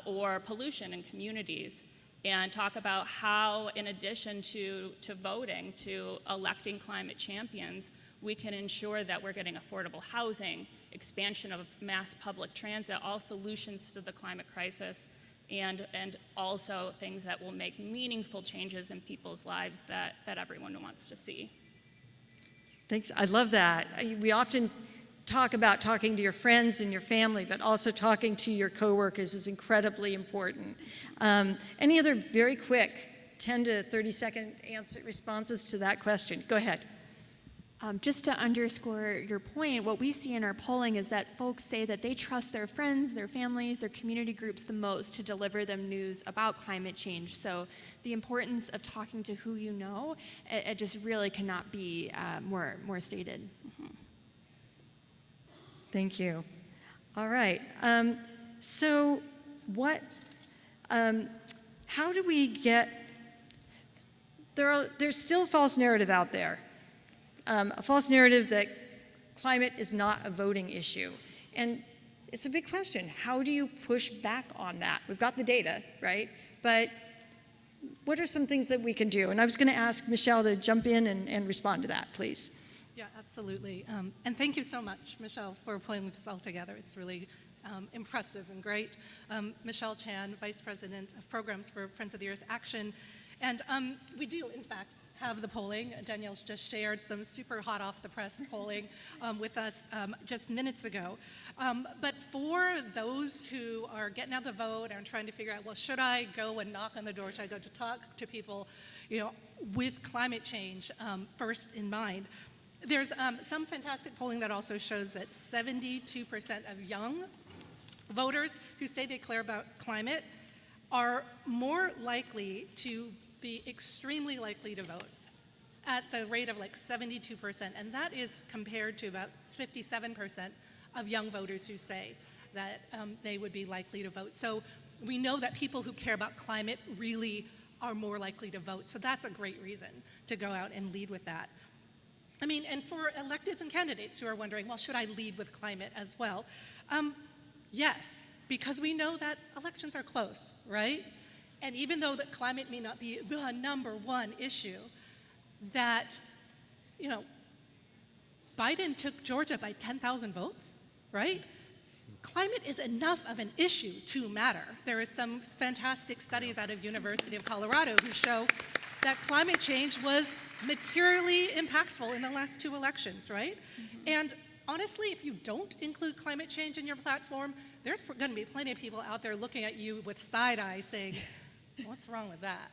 or pollution in communities. and talk about how, in addition to voting, to electing climate champions, we can ensure that we're getting affordable housing, expansion of mass public transit, all solutions to the climate crisis, and also things that will make meaningful changes in people's lives that everyone wants to see. Thanks. I love that. We often talk about talking to your friends and your family, but also talking to your coworkers is incredibly important. Any other very quick 10 to 30-second responses to that question? Go ahead. Just to underscore your point, what we see in our polling is that folks say that they trust their friends, their families, their community groups the most to deliver them news about climate change. So the importance of talking to who you know, it just really cannot be more stated. Mm-hmm. Thank you. All right. So what, how do we get, there's still a false narrative out there. A false narrative that climate is not a voting issue. And it's a big question. How do you push back on that? We've got the data, right? But what are some things that we can do? And I was going to ask Michelle to jump in and respond to that, please. Yeah, absolutely. And thank you so much, Michelle, for putting this all together. It's really impressive and great. Michelle Chan, Vice President of Programs for Friends of the Earth Action. And we do, in fact, have the polling. Danielle's just shared some super hot off the press polling with us just minutes ago. But for those who are getting out to vote and trying to figure out, well, should I go and knock on the door? Should I go to talk to people, with climate change first in mind? There's some fantastic polling that also shows that 72% of young voters who say they care about climate are more likely to be extremely likely to vote at the rate of like 72%. And that is compared to about 57% of young voters who say that they would be likely to vote. So we know that people who care about climate really are more likely to vote. So that's a great reason to go out and lead with that. I mean, and for electeds and candidates who are wondering, well, should I lead with climate as well? Yes, because we know that elections are close, right? And even though that climate may not be the #1 issue, that, Biden took Georgia by 10,000 votes, right? Climate is enough of an issue to matter. There is some fantastic studies out of University of Colorado who show that climate change was materially impactful in the last 2 elections, right? Mm-hmm. And honestly, if you don't include climate change in your platform, there's going to be plenty of people out there looking at you with side eye saying, what's wrong with that?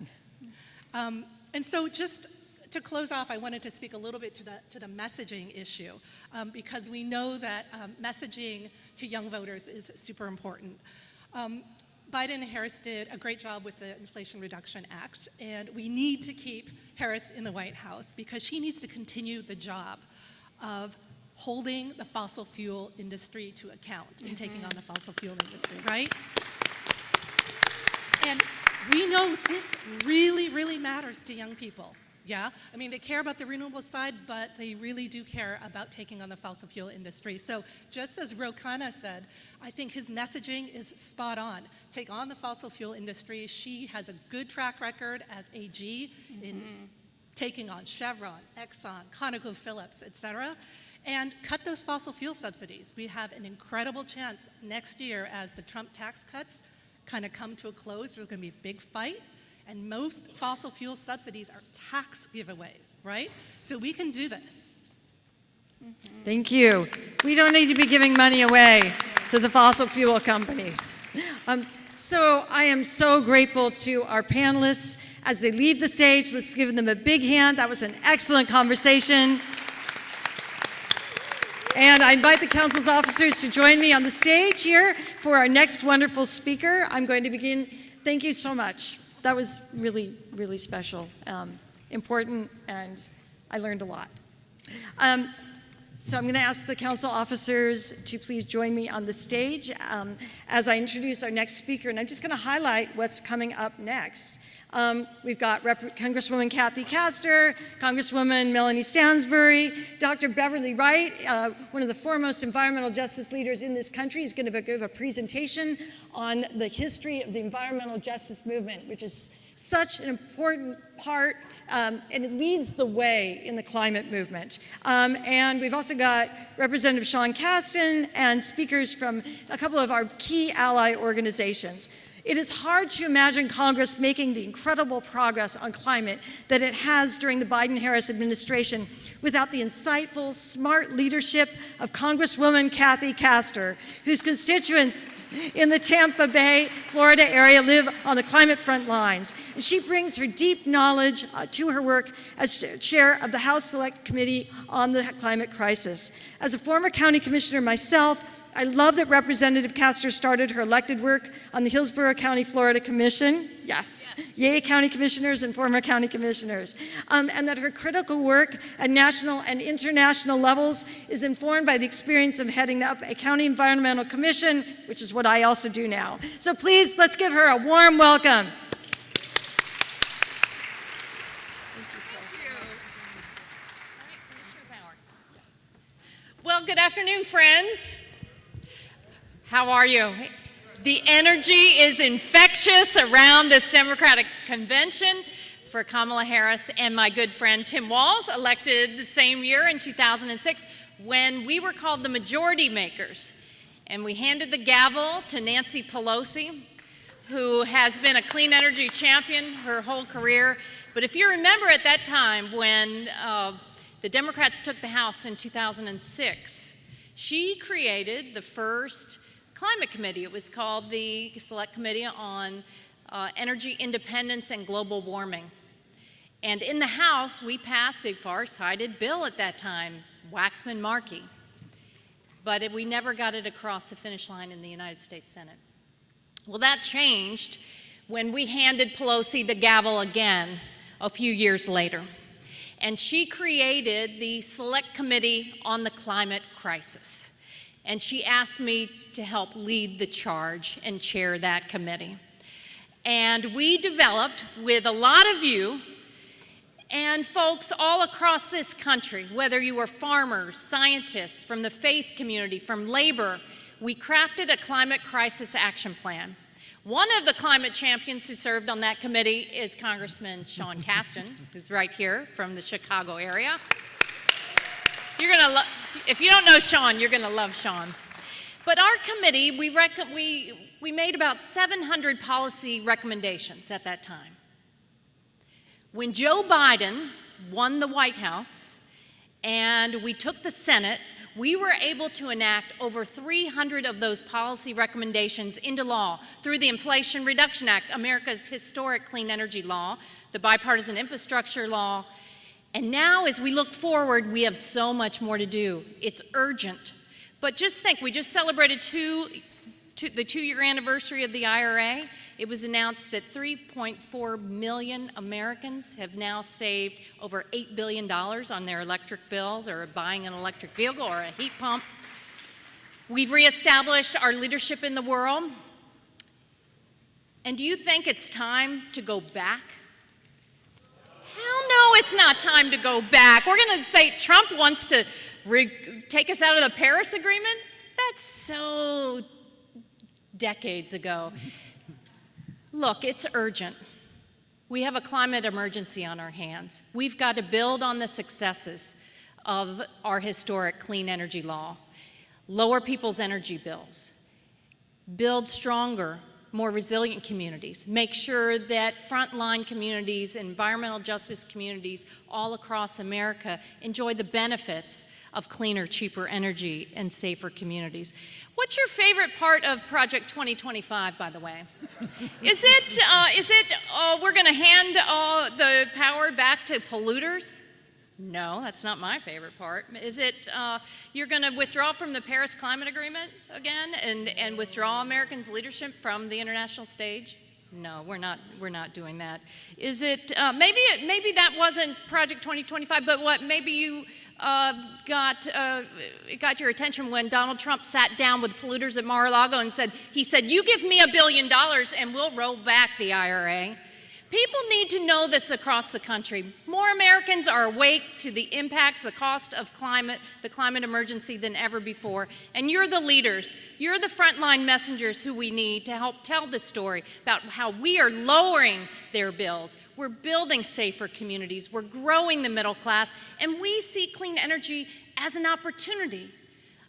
And so just to close off, I wanted to speak a little bit to the messaging issue, because we know that messaging to young voters is super important. Biden and Harris did a great job with the Inflation Reduction Act, and we need to keep Harris in the White House because she needs to continue the job of holding the fossil fuel industry to account and taking on the fossil fuel industry, right? And we know this really, really matters to young people. Yeah, I mean, they care about the renewable side, but they really do care about taking on the fossil fuel industry. So just as Ro Khanna said, I think his messaging is spot on. Take on the fossil fuel industry. She has a good track record as AG in taking on Chevron, Exxon, ConocoPhillips, et cetera, and cut those fossil fuel subsidies. We have an incredible chance next year as the Trump tax cuts kind of come to a close. There's going to be a big fight. And most fossil fuel subsidies are tax giveaways, right? So we can do this. Thank you. We don't need to be giving money away to the fossil fuel companies. So I am so grateful to our panelists. As they leave the stage, let's give them a big hand. That was an excellent conversation. And I invite the council's officers to join me on the stage here for our next wonderful speaker. I'm going to begin. Thank you so much. That was really, really special, important, and I learned a lot. So I'm going to ask the council officers to please join me on the stage as I introduce our next speaker. And I'm just going to highlight what's coming up next. We've got Congresswoman Kathy Castor, Congresswoman Melanie Stansbury, Dr. Beverly Wright, one of the foremost environmental justice leaders in this country, is going to give a presentation on the history of the environmental justice movement, which is such an important part, and it leads the way in the climate movement. And we've also got Representative Sean Casten and speakers from a couple of our key ally organizations. It is hard to imagine Congress making the incredible progress on climate that it has during the Biden-Harris administration without the insightful, smart leadership of Congresswoman Kathy Castor, whose constituents in the Tampa Bay, Florida area live on the climate front lines. And she brings her deep knowledge to her work as chair of the House Select Committee on the Climate Crisis. As a former county commissioner myself, I love that Representative Castor started her elected work on the Hillsborough County, Florida Commission. Yes. Yay, county commissioners and former county commissioners. And that her critical work at national and international levels is informed by the experience of heading up a county environmental commission, which is what I also do now. So please, let's give her a warm welcome. Well, good afternoon, friends. How are you? The energy is infectious around this Democratic convention for Kamala Harris and my good friend Tim Walz, elected the same year in 2006 when we were called the majority makers. And we handed the gavel to Nancy Pelosi, who has been a clean energy champion her whole career. But if you remember at that time when the Democrats took the House in 2006, she created the first climate committee. It was called the Select Committee on Energy Independence and Global Warming. And in the House, we passed a far-sighted bill at that time, Waxman-Markey. But we never got it across the finish line in the United States Senate. Well, that changed when we handed Pelosi the gavel again a few years later. And she created the Select Committee on the Climate Crisis. And she asked me to help lead the charge and chair that committee. And we developed, with a lot of you and folks all across this country, whether you were farmers, scientists, from the faith community, from labor, we crafted a climate crisis action plan. One of the climate champions who served on that committee is Congressman Sean Casten, who's right here from the Chicago area. You're gonna if you don't know Sean, you're gonna love Sean. But our committee, we made about 700 policy recommendations at that time. When Joe Biden won the White House and we took the Senate, we were able to enact over 300 of those policy recommendations into law through the Inflation Reduction Act, America's historic clean energy law, the bipartisan infrastructure law. And now, as we look forward, we have so much more to do. It's urgent. But just think, we just celebrated the two-year anniversary of the IRA. It was announced that 3.4 million Americans have now saved over $8 billion on their electric bills or buying an electric vehicle or a heat pump. We've reestablished our leadership in the world. And do you think it's time to go back? Hell no, it's not time to go back. We're going to say Trump wants to take us out of the Paris Agreement? That's so decades ago. Look, it's urgent. We have a climate emergency on our hands. We've got to build on the successes of our historic clean energy law, lower people's energy bills, build stronger, more resilient communities, make sure that frontline communities, environmental justice communities all across America enjoy the benefits of cleaner, cheaper energy and safer communities. What's your favorite part of Project 2025, by the way? Is it we're going to hand the power back to polluters? No, that's not my favorite part. Is it you're going to withdraw from the Paris Climate Agreement again and withdraw Americans' leadership from the international stage? No, we're not doing that. Is it maybe that wasn't Project 2025, but what maybe you it got your attention when Donald Trump sat down with polluters at Mar-a-Lago and said, you give me $1 billion and we'll roll back the IRA. People need to know this across the country. More Americans are awake to the impacts, the cost of climate, the climate emergency than ever before. And you're the leaders. You're the frontline messengers who we need to help tell the story about how we are lowering their bills. We're building safer communities. We're growing the middle class. And we see clean energy as an opportunity,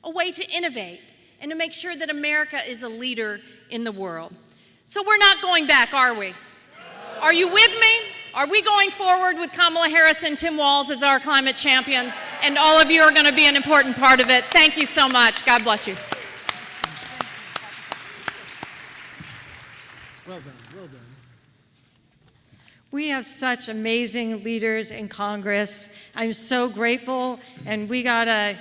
a way to innovate and to make sure that America is a leader in the world. So we're not going back, are we? Are you with me? Are we going forward with Kamala Harris and Tim Walz as our climate champions? And all of you are going to be an important part of it. Thank you so much. God bless you. Well done, well done. We have such amazing leaders in Congress. I'm so grateful, and we gotta,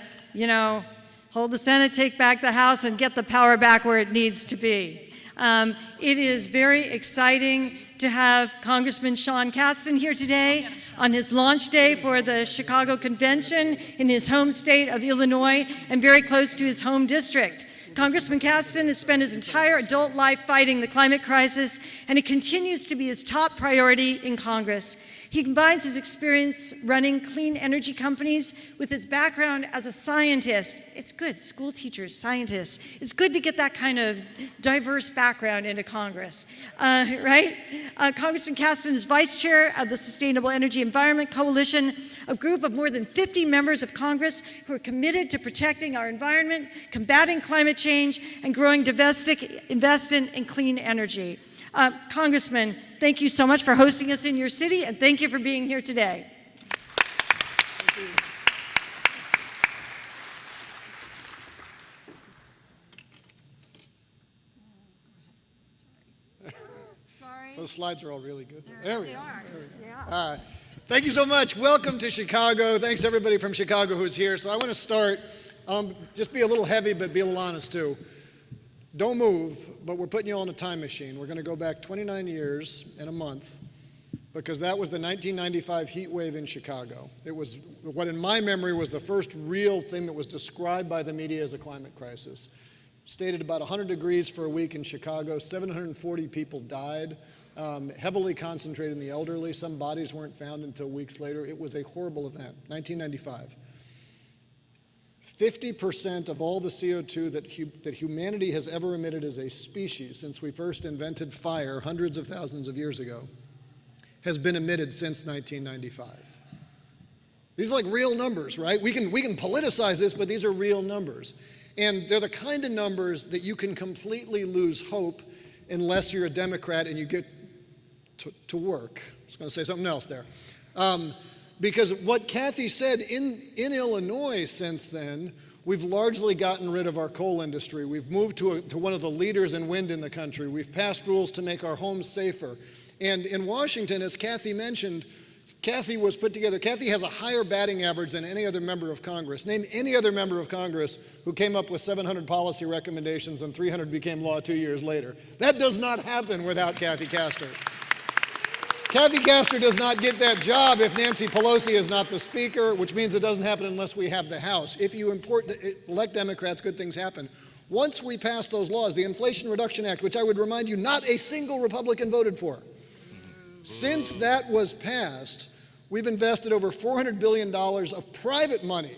hold the Senate, take back the House, and get the power back where it needs to be. It is very exciting to have Congressman Sean Casten here today on his launch day for the Chicago Convention in his home state of Illinois and very close to his home district. Congressman Casten has spent his entire adult life fighting the climate crisis, and it continues to be his top priority in Congress. He combines his experience running clean energy companies with his background as a scientist. It's good, school teachers, scientists. It's good to get that kind of diverse background into Congress, right? Congressman Casten is vice chair of the Sustainable Energy Environment Coalition, a group of more than 50 members of Congress who are committed to protecting our environment, combating climate change, and growing domestic investment in clean energy. Congressman, thank you so much for hosting us in your city, and thank you for being here today. Sorry. Those slides are all really good. There we go. All right. Thank you so much. Welcome to Chicago. Thanks to everybody from Chicago who's here. So I want to start, just be a little heavy, but be a little honest too. Don't move, but we're putting you all in a time machine. We're going to go back 29 years and a month because that was the 1995 heat wave in Chicago. It was what in my memory was the first real thing that was described by the media as a climate crisis. Stated about 100 degrees for a week in Chicago. 740 people died, heavily concentrated in the elderly. Some bodies weren't found until weeks later. It was a horrible event, 1995. 50% of all the CO2 that humanity has ever emitted as a species since we first invented fire hundreds of thousands of years ago has been emitted since 1995. These are like real numbers, right? We can politicize this, but these are real numbers. And they're the kind of numbers that you can completely lose hope unless you're a Democrat and you get to work. I was going to say something else there. Because what Kathy said in Illinois since then, we've largely gotten rid of our coal industry. We've moved to one of the leaders in wind in the country. We've passed rules to make our homes safer. And in Washington, as Kathy mentioned, Kathy has a higher batting average than any other member of Congress. Name any other member of Congress who came up with 700 policy recommendations and 300 became law 2 years later. That does not happen without Kathy Castor. Kathy Castor does not get that job if Nancy Pelosi is not the speaker, which means it doesn't happen unless we have the House. If you elect Democrats, good things happen. Once we pass those laws, the Inflation Reduction Act, which I would remind you, not a single Republican voted for. Since that was passed, we've invested over $400 billion of private money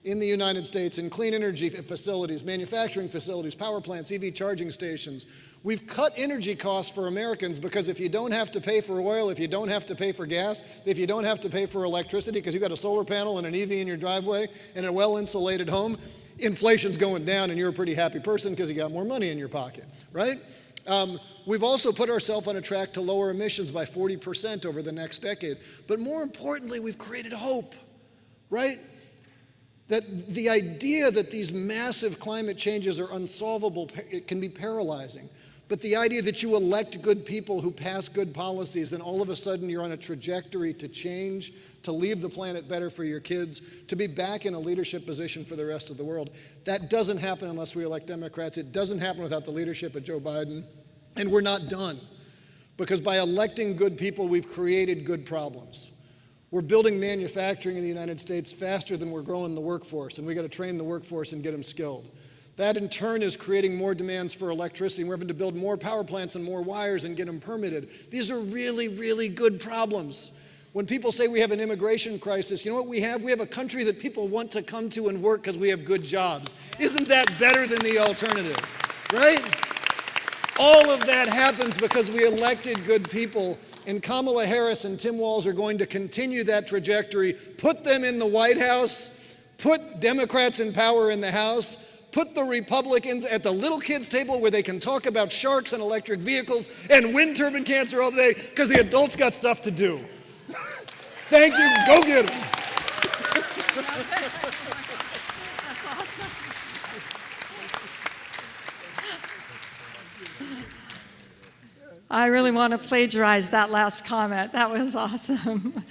in the United States in clean energy facilities, manufacturing facilities, power plants, EV charging stations. We've cut energy costs for Americans because if you don't have to pay for oil, if you don't have to pay for gas, if you don't have to pay for electricity because you've got a solar panel and an EV in your driveway and a well-insulated home, inflation's going down and you're a pretty happy person because you got more money in your pocket, right? We've also put ourselves on a track to lower emissions by 40% over the next decade. But more importantly, we've created hope, right? That the idea that these massive climate changes are unsolvable, it can be paralyzing. But the idea that you elect good people who pass good policies and all of a sudden you're on a trajectory to change, to leave the planet better for your kids, to be back in a leadership position for the rest of the world, that doesn't happen unless we elect Democrats. It doesn't happen without the leadership of Joe Biden. And we're not done. Because by electing good people, we've created good problems. We're building manufacturing in the United States faster than we're growing the workforce, and we got to train the workforce and get them skilled. That in turn is creating more demands for electricity. We're having to build more power plants and more wires and get them permitted. These are really, really good problems. When people say we have an immigration crisis, you know what we have? We have a country that people want to come to and work because we have good jobs. Isn't that better than the alternative, right? All of that happens because we elected good people, and Kamala Harris and Tim Walz are going to continue that trajectory, put them in the White House, put Democrats in power in the House, put the Republicans at the little kids' table where they can talk about sharks and electric vehicles and wind turbine cancer all day because the adults got stuff to do. Thank you. Go get them. That's awesome. I really want to plagiarize that last comment. That was awesome.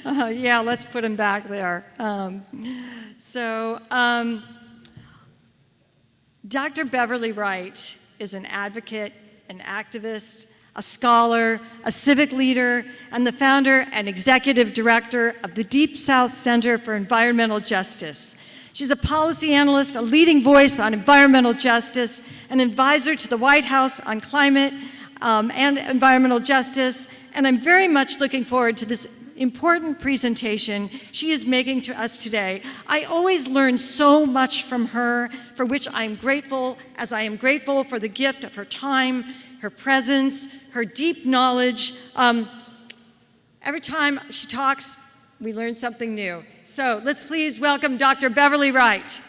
Yeah, let's put him back there. Dr. Beverly Wright is an advocate, an activist, a scholar, a civic leader, and the founder and executive director of the Deep South Center for Environmental Justice. She's a policy analyst, a leading voice on environmental justice, an advisor to the White House on climate and environmental justice, and I'm very much looking forward to this important presentation she is making to us today. I always learn so much from her, for which I'm grateful, as I am grateful for the gift of her time, her presence, her deep knowledge. Every time she talks, we learn something new. So let's please welcome Dr. Beverly Wright.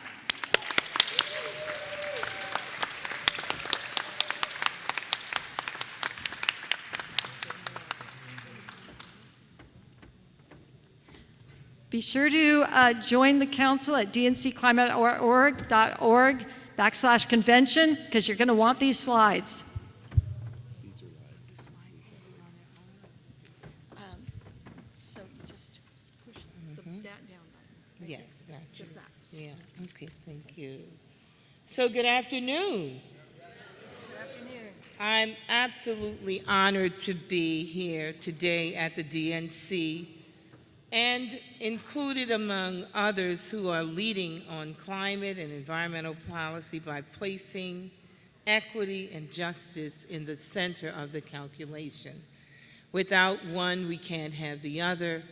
Be sure to join the council at dncclimateorg.org/convention because you're going to want these slides. So you just push that down button. Yes, got you. Just that. Yeah, okay, thank you. So good afternoon. Good afternoon. I'm absolutely honored to be here today at the DNC and included among others who are leading on climate and environmental policy by placing equity and justice in the center of the calculation. Without one, we can't have the other,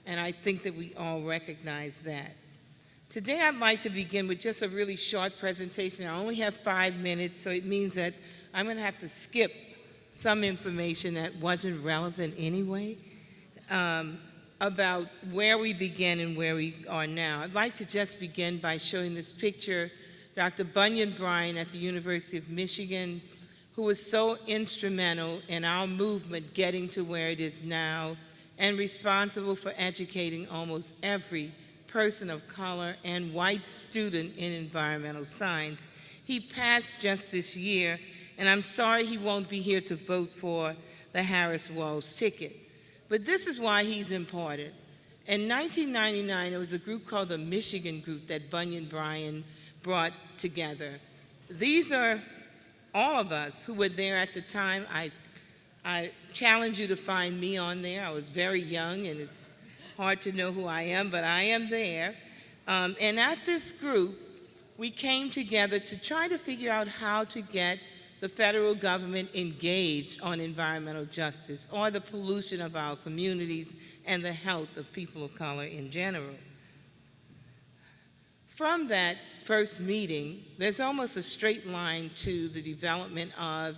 and I think that we all recognize that. Today, I'd like to begin with just a really short presentation. I only have 5 minutes, so it means that I'm going to have to skip some information that wasn't relevant anyway. About where we began and where we are now. I'd like to just begin by showing this picture, Dr. Bunyan Bryan at the University of Michigan, who was so instrumental in our movement getting to where it is now and responsible for educating almost every person of color and white student in environmental science. He passed just this year, and I'm sorry he won't be here to vote for the Harris-Walz ticket. But this is why he's important. In 1999, there was a group called the Michigan Group that Bunyan Bryan brought together. These are all of us who were there at the time. I challenge you to find me on there. I was very young, and it's hard to know who I am, but I am there. And at this group, we came together to try to figure out how to get the federal government engaged on environmental justice or the pollution of our communities and the health of people of color in general. From that first meeting, there's almost a straight line to the development of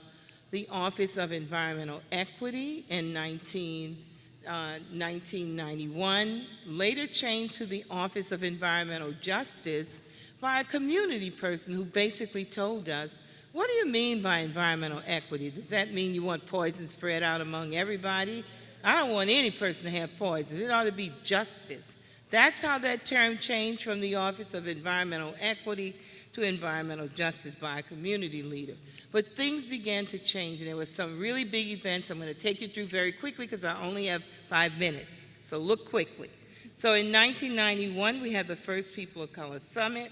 the Office of Environmental Equity in 1991, later changed to the Office of Environmental Justice by a community person who basically told us, what do you mean by environmental equity? Does that mean you want poison spread out among everybody? I don't want any person to have poison. It ought to be justice. That's how that term changed from the Office of Environmental Equity to environmental justice by a community leader. But things began to change, and there were some really big events I'm going to take you through very quickly because I only have 5 minutes, so look quickly. So in 1991, we had the first People of Color Summit.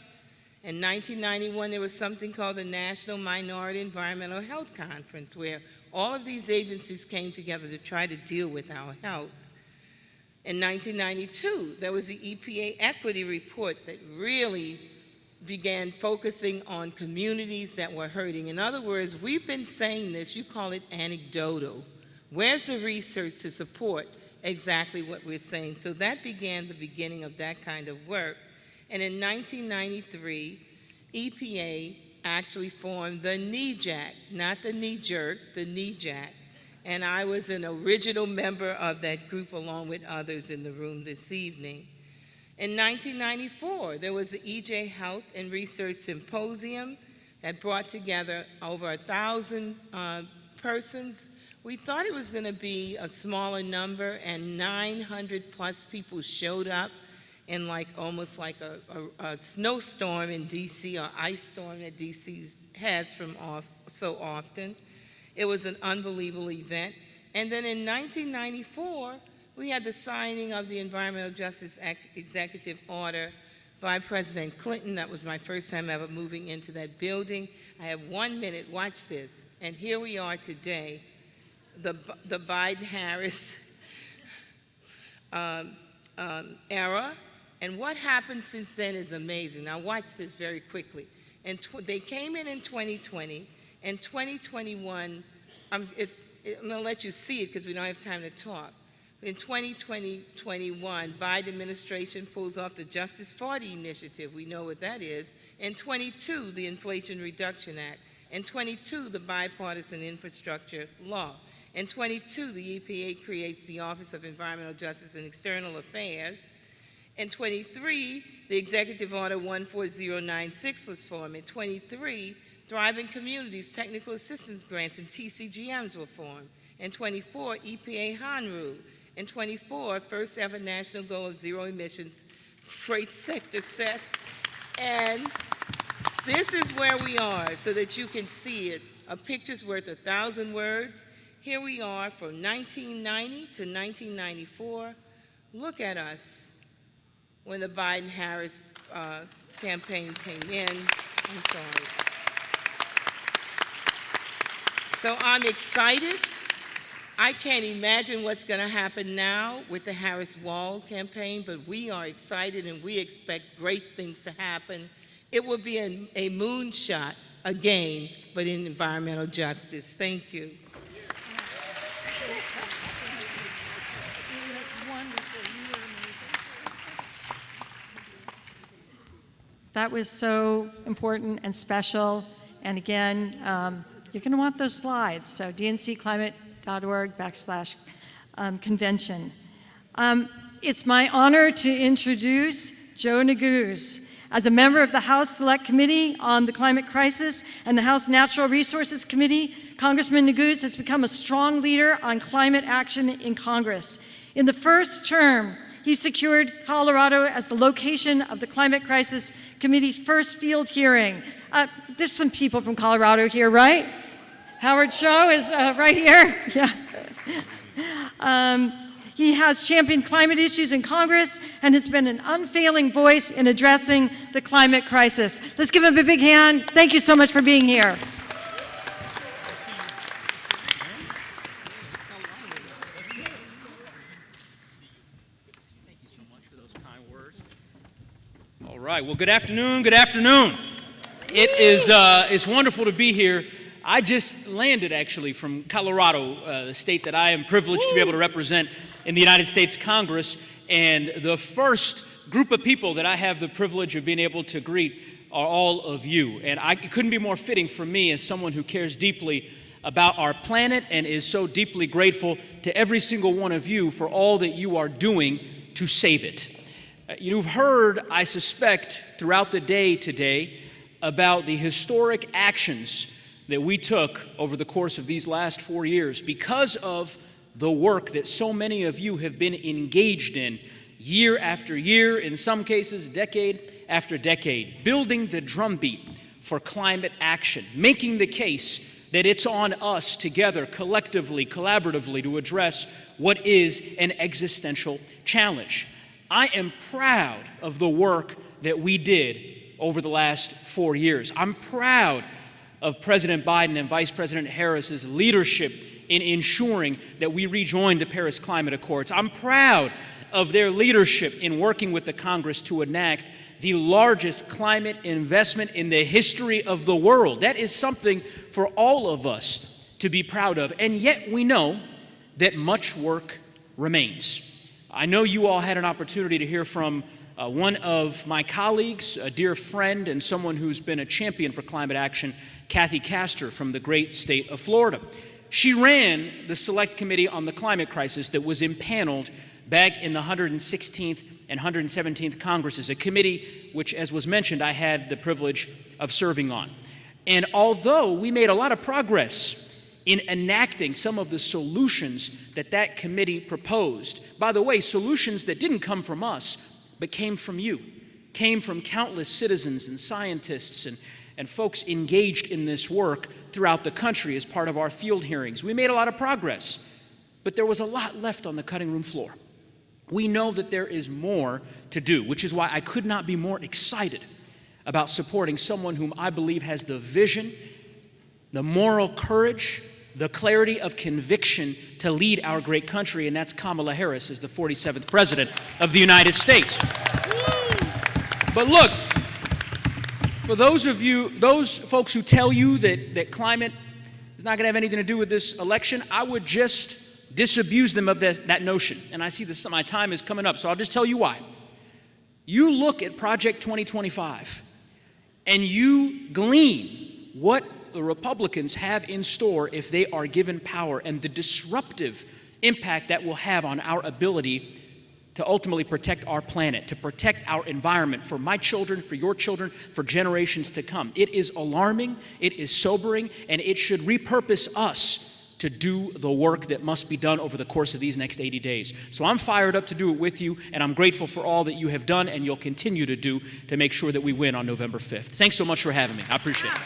In 1991, there was something called the National Minority Environmental Health Conference, where all of these agencies came together to try to deal with our health. In 1992, there was the EPA Equity Report that really began focusing on communities that were hurting. In other words, we've been saying this, you call it anecdotal. Where's the research to support exactly what we're saying? So that began the beginning of that kind of work. And in 1993, EPA actually formed the NEJAC, not the knee jerk, the NEJAC. And I was an original member of that group along with others in the room this evening. In 1994, there was the EJ Health and Research Symposium that brought together over 1,000 persons. We thought it was going to be a smaller number, and 900 plus people showed up in almost like a snowstorm in DC, or ice storm that DC has so often. It was an unbelievable event. And then in 1994, we had the signing of the Environmental Justice Executive Order by President Clinton. That was my first time ever moving into that building. I have 1 minute, watch this. And here we are today, the Biden-Harris era. And what happened since then is amazing. Now watch this very quickly. And they came in 2020, and 2021, I'm going to let you see it because we don't have time to talk. In 2021, Biden administration pulls off the Justice 40 initiative. We know what that is. In 22, the Inflation Reduction Act. In 22, the Bipartisan Infrastructure Law. In 22, the EPA creates the Office of Environmental Justice and External Affairs. In 23, the Executive Order 14096 was formed. In 23, Thriving Communities Technical Assistance Grants and TCGMs were formed. In 24, EPA HONRU. In 24, first ever national goal of zero emissions freight sector set. And this is where we are so that you can see it. A picture's worth 1,000 words. Here we are from 1990 to 1994. Look at us when the Biden-Harris campaign came in. I'm sorry. So I'm excited. I can't imagine what's going to happen now with the Harris Wall campaign, but we are excited and we expect great things to happen. It will be a moonshot again, but in environmental justice. Thank you. That was so important and special. And again, you're going to want those slides. So dncclimate.org/convention. It's my honor to introduce Joe Neguse. As a member of the House Select Committee on the Climate Crisis and the House Natural Resources Committee, Congressman Neguse has become a strong leader on climate action in Congress. In the first term, he secured Colorado as the location of the Climate Crisis Committee's first field hearing. There's some people from Colorado here, right? Howard Cho is right here. Yeah. He has championed climate issues in Congress and has been an unfailing voice in addressing the climate crisis. Let's give him a big hand. Thank you so much for being here. All right, well, good afternoon, good afternoon. It is it's wonderful to be here. I just landed, actually, from Colorado, the state that I am privileged to be able to represent in the United States Congress, and the first group of people that I have the privilege of being able to greet are all of you. And it couldn't be more fitting for me as someone who cares deeply about our planet and is so deeply grateful to every single one of you for all that you are doing to save it. You've heard, I suspect, throughout the day today about the historic actions that we took over the course of these last 4 years because of the work that so many of you have been engaged in year after year, in some cases decade after decade, building the drumbeat for climate action, making the case that it's on us together, collectively, collaboratively, to address what is an existential challenge. I am proud of the work that we did over the last 4 years. I'm proud of President Biden and Vice President Harris's leadership in ensuring that we rejoin the Paris Climate Accords. I'm proud of their leadership in working with the Congress to enact the largest climate investment in the history of the world. That is something for all of us to be proud of. And yet we know that much work remains. I know you all had an opportunity to hear from one of my colleagues, a dear friend and someone who's been a champion for climate action, Kathy Castor from the great state of Florida. She ran the Select Committee on the Climate Crisis that was impaneled back in the 116th and 117th Congresses, a committee which, as was mentioned, I had the privilege of serving on. And although we made a lot of progress in enacting some of the solutions that that committee proposed, by the way, solutions that didn't come from us, but came from you, came from countless citizens and scientists and folks engaged in this work throughout the country as part of our field hearings. We made a lot of progress, but there was a lot left on the cutting room floor. We know that there is more to do, which is why I could not be more excited about supporting someone whom I believe has the vision, the moral courage, the clarity of conviction to lead our great country, and that's Kamala Harris as the 47th President of the United States. But look, for those folks who tell you that climate is not going to have anything to do with this election, I would just disabuse them of that notion. And I see this, my time is coming up, so I'll just tell you why. You look at Project 2025, and you glean what the Republicans have in store if they are given power, and the disruptive impact that will have on our ability to ultimately protect our planet, to protect our environment for my children, for your children, for generations to come. It is alarming, it is sobering, and it should repurpose us to do the work that must be done over the course of these next 80 days. So I'm fired up to do it with you, and I'm grateful for all that you have done and you'll continue to do to make sure that we win on November 5th. Thanks so much for having me. I appreciate it.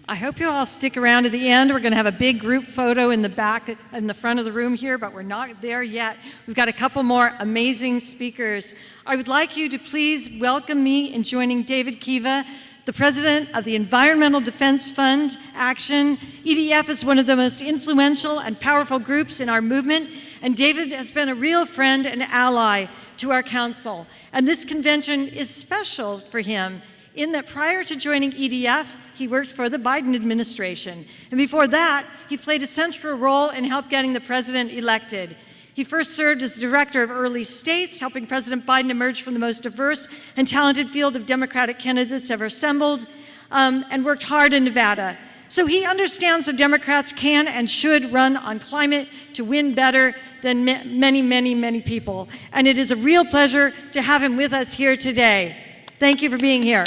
I hope you all stick around to the end. We're going to have a big group photo in the back, in the front of the room here, but we're not there yet. We've got a couple more amazing speakers. I would like you to please welcome me in joining David Kiva, the president of the Environmental Defense Fund Action. EDF is one of the most influential and powerful groups in our movement, and David has been a real friend and ally to our council. And this convention is special for him in that prior to joining EDF, he worked for the Biden administration. And before that, he played a central role in helping getting the president elected. He first served as director of Early States, helping President Biden emerge from the most diverse and talented field of Democratic candidates ever assembled, and worked hard in Nevada. So he understands that Democrats can and should run on climate to win better than many, many, many people. And it is a real pleasure to have him with us here today. Thank you for being here.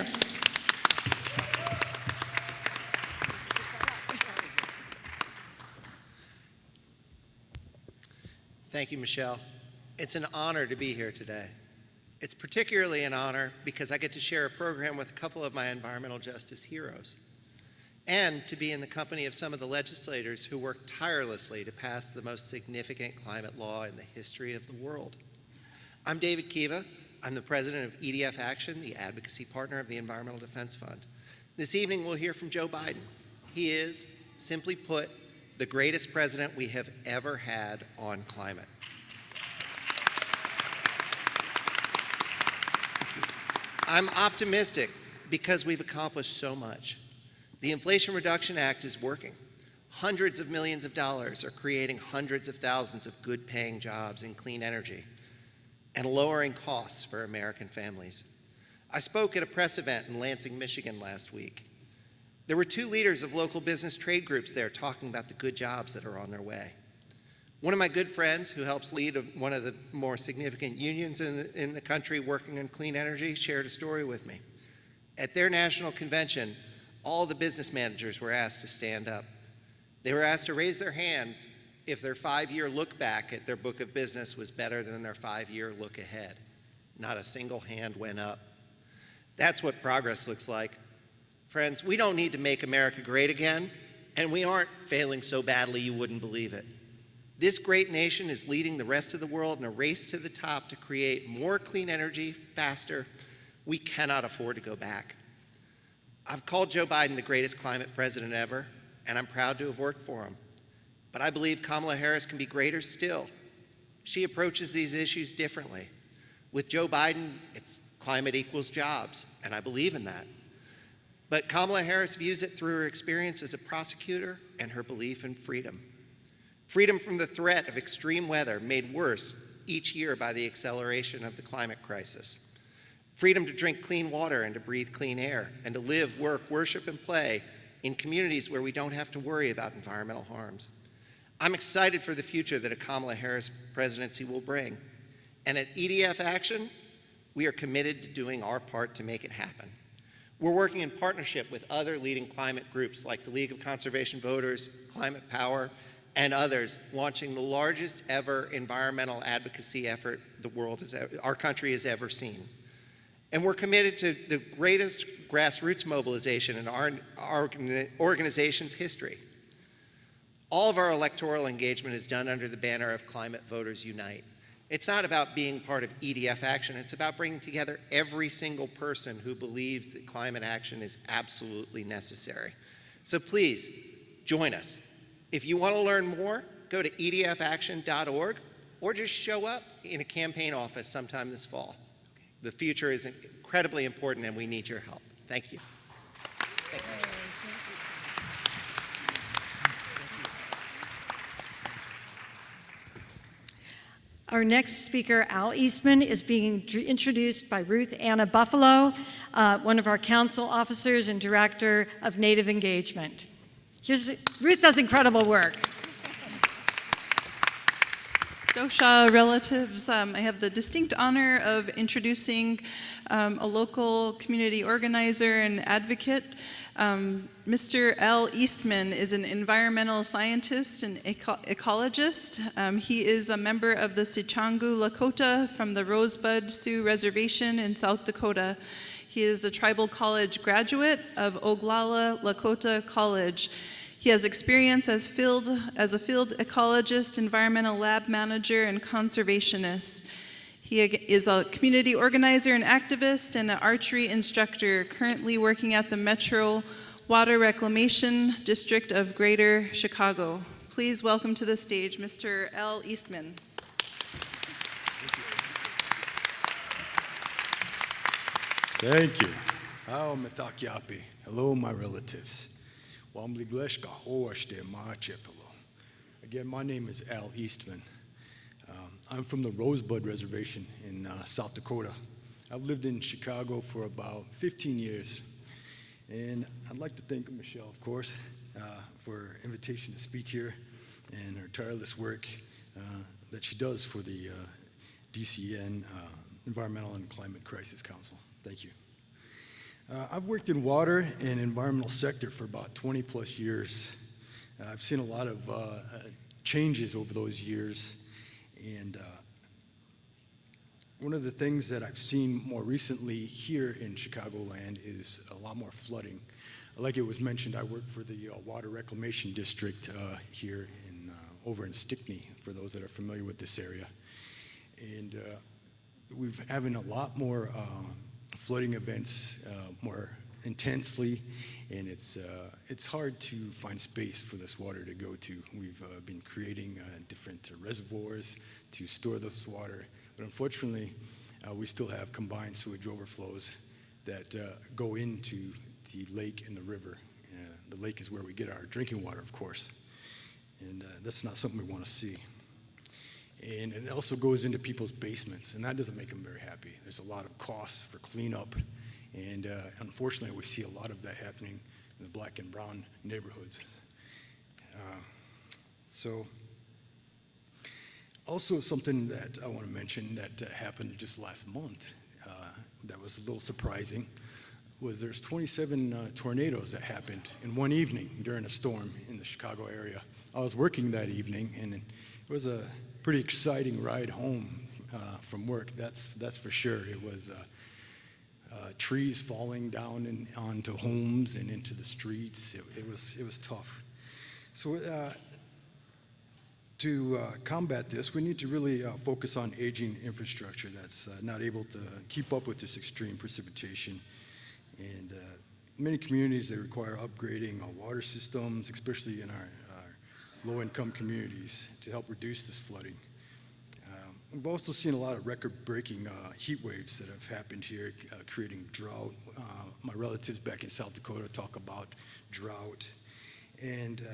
Thank you, Michelle. It's an honor to be here today. It's particularly an honor because I get to share a program with a couple of my environmental justice heroes, and to be in the company of some of the legislators who worked tirelessly to pass the most significant climate law in the history of the world. I'm David Kiva. I'm the president of EDF Action, the advocacy partner of the Environmental Defense Fund. This evening, we'll hear from Joe Biden. He is, simply put, the greatest president we have ever had on climate. I'm optimistic because we've accomplished so much. The Inflation Reduction Act is working. Hundreds of millions of dollars are creating hundreds of thousands of good-paying jobs in clean energy and lowering costs for American families. I spoke at a press event in Lansing, Michigan last week. There were 2 leaders of local business trade groups there talking about the good jobs that are on their way. One of my good friends who helps lead one of the more significant unions in the country working on clean energy shared a story with me. At their national convention, all the business managers were asked to stand up. They were asked to raise their hands if their 5-year look back at their book of business was better than their 5-year look ahead. Not a single hand went up. That's what progress looks like. Friends, we don't need to make America great again, and we aren't failing so badly you wouldn't believe it. This great nation is leading the rest of the world in a race to the top to create more clean energy faster. We cannot afford to go back. I've called Joe Biden the greatest climate president ever, and I'm proud to have worked for him. But I believe Kamala Harris can be greater still. She approaches these issues differently. With Joe Biden, it's climate equals jobs, and I believe in that. But Kamala Harris views it through her experience as a prosecutor and her belief in freedom. Freedom from the threat of extreme weather made worse each year by the acceleration of the climate crisis. Freedom to drink clean water and to breathe clean air, and to live, work, worship, and play in communities where we don't have to worry about environmental harms. I'm excited for the future that a Kamala Harris presidency will bring. And at EDF Action, we are committed to doing our part to make it happen. We're working in partnership with other leading climate groups like the League of Conservation Voters, Climate Power, and others, launching the largest ever environmental advocacy effort our country has ever seen. And we're committed to the greatest grassroots mobilization in our organization's history. All of our electoral engagement is done under the banner of Climate Voters Unite. It's not about being part of EDF Action, it's about bringing together every single person who believes that climate action is absolutely necessary. So please, join us. If you want to learn more, go to edfaction.org or just show up in a campaign office sometime this fall. The future is incredibly important and we need your help. Thank you. Thank you. Our next speaker, Al Eastman, is being introduced by Ruth Anna Buffalo, one of our council officers and director of Native Engagement. Ruth does incredible work. Dosha relatives, I have the distinct honor of introducing a local community organizer and advocate. Mr. Al Eastman is an environmental scientist and ecologist. He is a member of the Sichangu Lakota from the Rosebud Sioux Reservation in South Dakota. He is a tribal college graduate of Oglala Lakota College. He has experience as a field ecologist, environmental lab manager, and conservationist. He is a community organizer and activist and an archery instructor, currently working at the Metro Water Reclamation District of Greater Chicago. Please welcome to the stage Mr. Al Eastman. Thank you. Hello, my relatives. Again, my name is Al Eastman. I'm from the Rosebud Reservation in South Dakota. I've lived in Chicago for about 15 years. And I'd like to thank Michelle, of course, for her invitation to speak here and her tireless work that she does for the DCN Environmental and Climate Crisis Council. Thank you. I've worked in water and environmental sector for about 20 plus years. I've seen a lot of changes over those years. And one of the things that I've seen more recently here in Chicagoland is a lot more flooding. Like it was mentioned, I work for the Water Reclamation District here over in Stickney, for those that are familiar with this area. And we're having a lot more flooding events more intensely, and it's hard to find space for this water to go to. We've been creating different reservoirs to store this water, but unfortunately, we still have combined sewage overflows that go into the lake and the river. The lake is where we get our drinking water, of course, and that's not something we want to see. And it also goes into people's basements, and that doesn't make them very happy. There's a lot of costs for cleanup, and unfortunately, we see a lot of that happening in the black and brown neighborhoods. Also something that I want to mention that happened just last month that was a little surprising was there's 27 tornadoes that happened in one evening during a storm in the Chicago area. I was working that evening, and it was a pretty exciting ride home from work, that's for sure. It was trees falling down onto homes and into the streets. It was tough. So to combat this, we need to really focus on aging infrastructure that's not able to keep up with this extreme precipitation. And many communities, they require upgrading water systems, especially in our low-income communities, to help reduce this flooding. We've also seen a lot of record-breaking heat waves that have happened here, creating drought. My relatives back in South Dakota talk about drought. And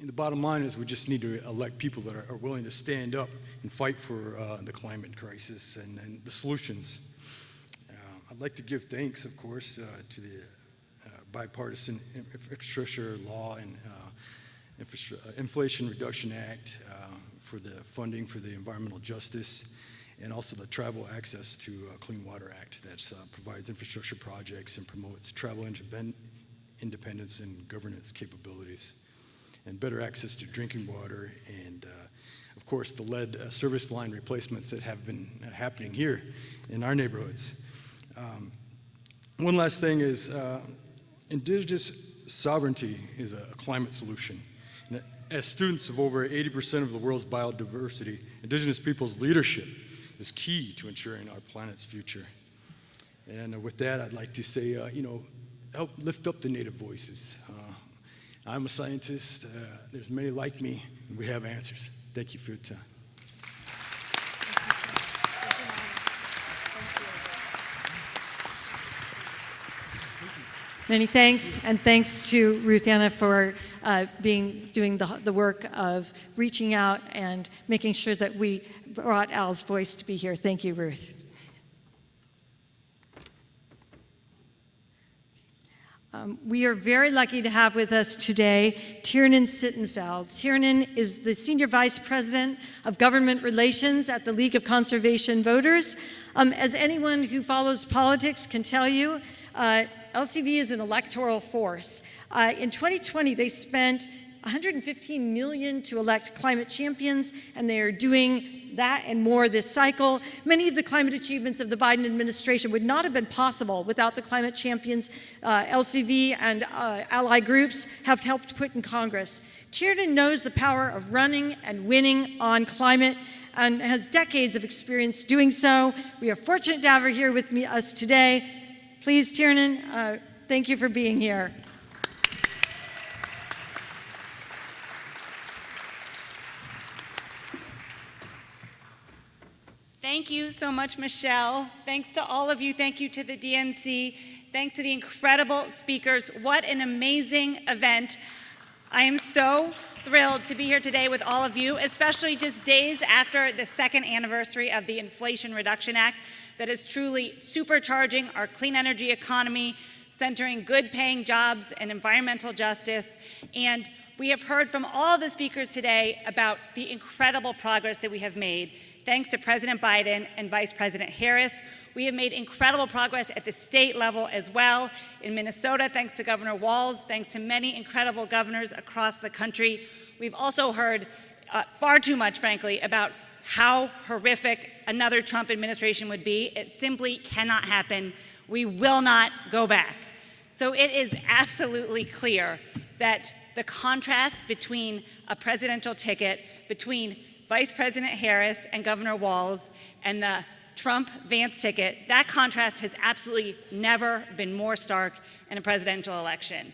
the bottom line is we just need to elect people that are willing to stand up and fight for the climate crisis and the solutions. I'd like to give thanks, of course, to the bipartisan infrastructure law and Inflation Reduction Act for the funding for the environmental justice, and also the Tribal Access to Clean Water Act that provides infrastructure projects and promotes tribal independence and governance capabilities, and better access to drinking water, and of course the lead service line replacements that have been happening here in our neighborhoods. One last thing is indigenous sovereignty is a climate solution. And as students of over 80% of the world's biodiversity, indigenous peoples' leadership is key to ensuring our planet's future. And with that, I'd like to say, help lift up the Native voices. I'm a scientist, there's many like me, and we have answers. Thank you for your time. Many thanks, and thanks to Ruth Anna for doing the work of reaching out and making sure that we brought Al's voice to be here. Thank you, Ruth. We are very lucky to have with us today Tiernan Sittenfeld. Tiernan is the Senior Vice President of Government Relations at the League of Conservation Voters. As anyone who follows politics can tell you, LCV is an electoral force. In 2020, they spent $115 million to elect climate champions, and they are doing that and more this cycle. Many of the climate achievements of the Biden administration would not have been possible without the climate champions LCV and ally groups have helped put in Congress. Tiernan knows the power of running and winning on climate and has decades of experience doing so. We are fortunate to have her here with us today. Please, Tiernan, thank you for being here. Thank you so much, Michelle. Thanks to all of you. Thank you to the DNC. Thanks to the incredible speakers. What an amazing event. I am so thrilled to be here today with all of you, especially just days after the second anniversary of the Inflation Reduction Act that is truly supercharging our clean energy economy, centering good-paying jobs and environmental justice. And we have heard from all the speakers today about the incredible progress that we have made. Thanks to President Biden and Vice President Harris, we have made incredible progress at the state level as well. In Minnesota, thanks to Governor Walz, thanks to many incredible governors across the country. We've also heard far too much, frankly, about how horrific another Trump administration would be. It simply cannot happen. We will not go back. So it is absolutely clear that the contrast between a presidential ticket between Vice President Harris and Governor Walz and the Trump-Vance ticket, that contrast has absolutely never been more stark in a presidential election.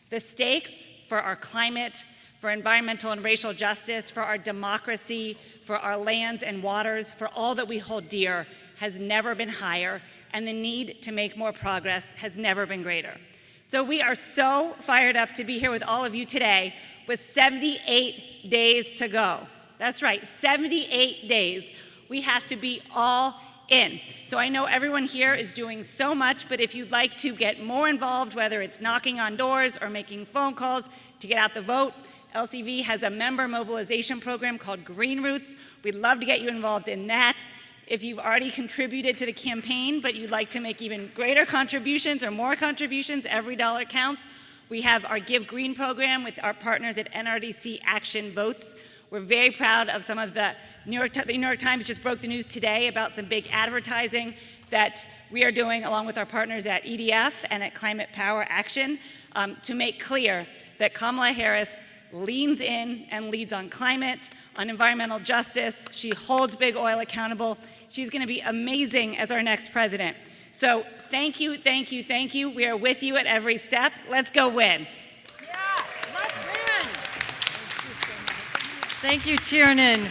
The stakes for our climate, for environmental and racial justice, for our democracy, for our lands and waters, for all that we hold dear has never been higher, and the need to make more progress has never been greater. So we are so fired up to be here with all of you today with 78 days to go. That's right, 78 days. We have to be all in. So I know everyone here is doing so much, but if you'd like to get more involved, whether it's knocking on doors or making phone calls to get out the vote, LCV has a member mobilization program called Green Roots. We'd love to get you involved in that. If you've already contributed to the campaign, but you'd like to make even greater contributions or more contributions, every dollar counts. We have our Give Green program with our partners at NRDC Action Votes. We're very proud of some of the New York Times just broke the news today about some big advertising that we are doing along with our partners at EDF and at Climate Power Action to make clear that Kamala Harris leans in and leads on climate, on environmental justice. She holds big oil accountable. She's going to be amazing as our next president. So thank you, thank you, thank you. We are with you at every step. Let's go win. Thank you, Tiernan.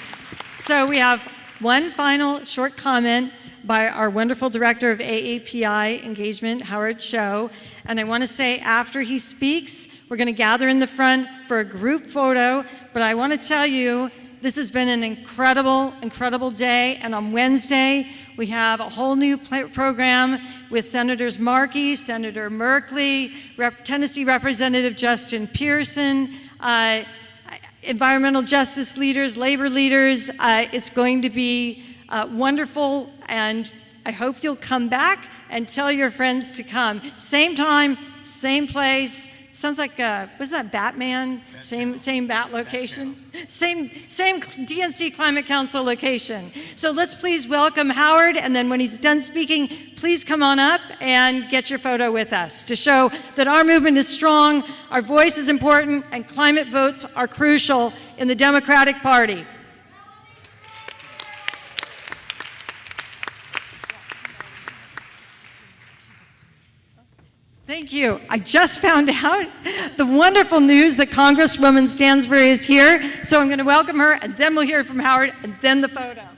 So we have one final short comment by our wonderful director of AAPI engagement, Howard Cho. And I want to say after he speaks, we're going to gather in the front for a group photo. But I want to tell you, this has been an incredible, incredible day. And on Wednesday, we have a whole new program with Senators Markey, Senator Merkley, Tennessee Representative Justin Pearson, environmental justice leaders, labor leaders. It's going to be wonderful, and I hope you'll come back and tell your friends to come. Same time, same place. Sounds like, was that Batman? Same bat location? Same DNC Climate Council location. So let's please welcome Howard, and then when he's done speaking, please come on up and get your photo with us to show that our movement is strong, our voice is important, and climate votes are crucial in the Democratic Party. Thank you. I just found out the wonderful news that Congresswoman Stansbury is here, so I'm going to welcome her, and then we'll hear from Howard, and then the photo.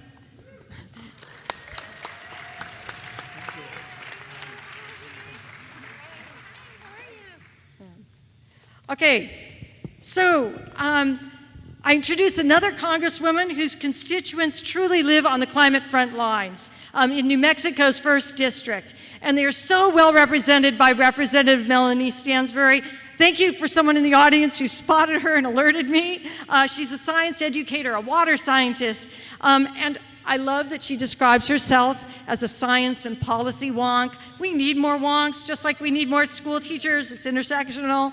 Okay, so I introduce another Congresswoman whose constituents truly live on the climate front lines in New Mexico's 1st District. And they are so well represented by Representative Melanie Stansbury. Thank you for someone in the audience who spotted her and alerted me. She's a science educator, a water scientist, and I love that she describes herself as a science and policy wonk. We need more wonks, just like we need more school teachers. It's intersectional.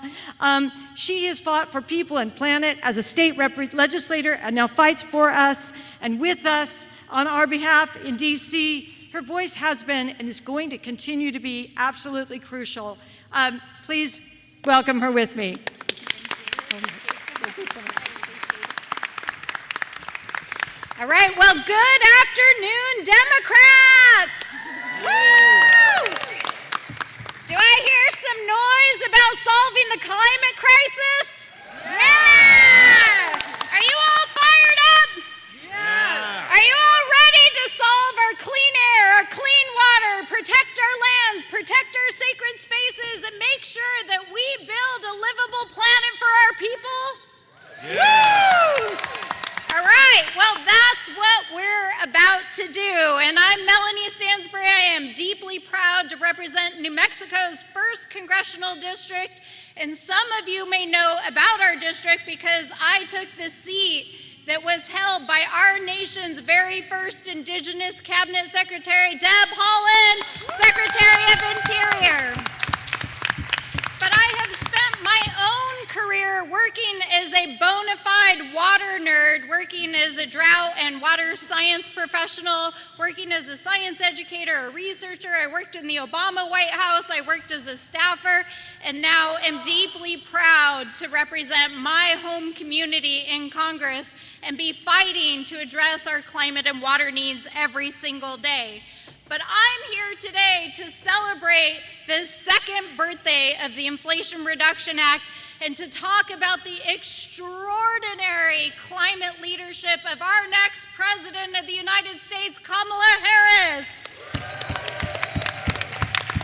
She has fought for people and planet as a state legislator and now fights for us and with us on our behalf in DC. Her voice has been and is going to continue to be absolutely crucial. Please welcome her with me. All right, well, good afternoon, Democrats! Woo! Do I hear some noise about solving the climate crisis? Yeah! Are you all fired up? Yeah! Are you all ready to solve our clean air, our clean water, protect our lands, protect our sacred spaces, and make sure that we build a livable planet for our people? Yeah! Woo! All right, well, that's what we're about to do. And I'm Melanie Stansbury. I am deeply proud to represent New Mexico's 1st Congressional District. And some of you may know about our district because I took the seat that was held by our nation's very first Indigenous Cabinet Secretary, Deb Haaland, Secretary of Interior. But I have spent my own career working as a bona fide water nerd, working as a drought and water science professional, working as a science educator, a researcher. I worked in the Obama White House. I worked as a staffer, and now am deeply proud to represent my home community in Congress and be fighting to address our climate and water needs every single day. But I'm here today to celebrate the 2nd birthday of the Inflation Reduction Act and to talk about the extraordinary climate leadership of our next President of the United States, Kamala Harris.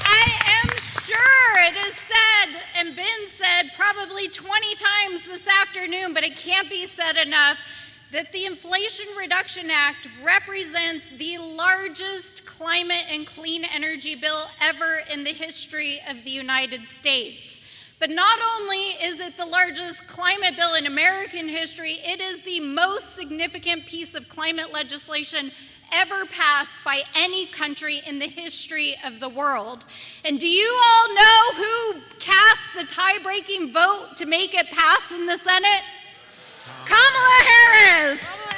I am sure it is said and been said probably 20 times this afternoon, but it can't be said enough, that the Inflation Reduction Act represents the largest climate and clean energy bill ever in the history of the United States. But not only is it the largest climate bill in American history, it is the most significant piece of climate legislation ever passed by any country in the history of the world. And do you all know who cast the tie-breaking vote to make it pass in the Senate? Kamala Harris.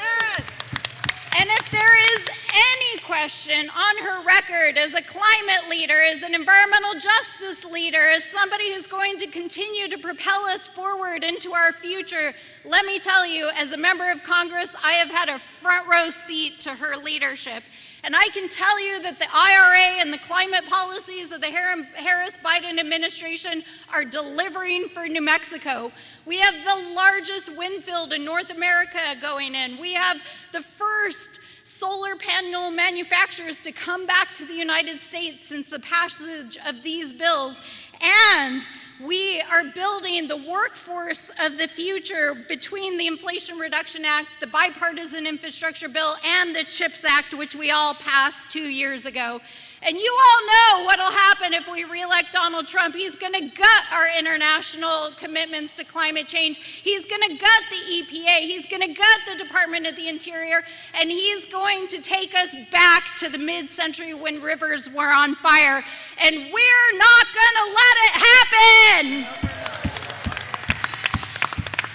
And if there is any question election on her record as a climate leader, as an environmental justice leader, as somebody who's going to continue to propel us forward into our future. Let me tell you, as a member of Congress, I have had a front row seat to her leadership. And I can tell you that the IRA and the climate policies of the Harris-Biden administration are delivering for New Mexico. We have the largest wind field in North America going in. We have the first solar panel manufacturers to come back to the United States since the passage of these bills. And we are building the workforce of the future between the Inflation Reduction Act, the Bipartisan Infrastructure Bill, and the CHIPS Act, which we all passed 2 years ago. And you all know what will happen if we reelect Donald Trump. He's going to gut our international commitments to climate change. He's going to gut the EPA. He's going to gut the Department of the Interior. And he's going to take us back to the mid-century when rivers were on fire. And we're not going to let it happen.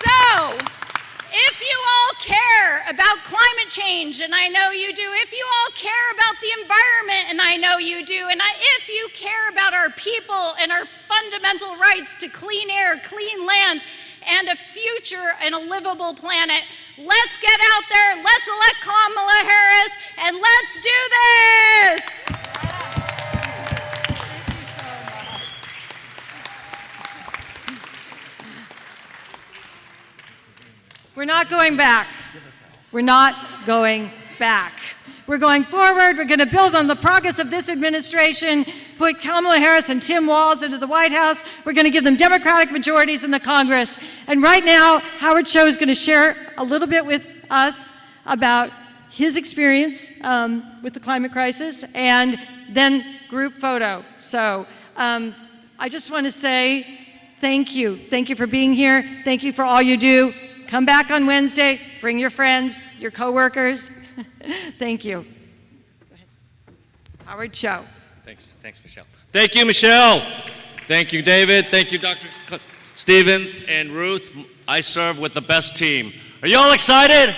So, if you all care about climate change, and I know you do, if you all care about the environment, and I know you do, and if you care about our people and our fundamental rights to clean air, clean land, and a future and a livable planet, let's get out there, let's elect Kamala Harris, and let's do this! We're not going back. We're not going back. We're going forward. We're going to build on the progress of this administration, put Kamala Harris and Tim Walz into the White House. We're going to give them Democratic majorities in the Congress. And right now, Howard Cho is going to share a little bit with us about his experience with the climate crisis, and then group photo. So I just want to say thank you. Thank you for being here. Thank you for all you do. Come back on Wednesday. Bring your friends, your coworkers. Thank you. Go ahead. Howard Cho. Thanks, Michelle. Thank you, Michelle. Thank you, David. Thank you, Dr. Stevens and Ruth. I serve with the best team. Are you all excited?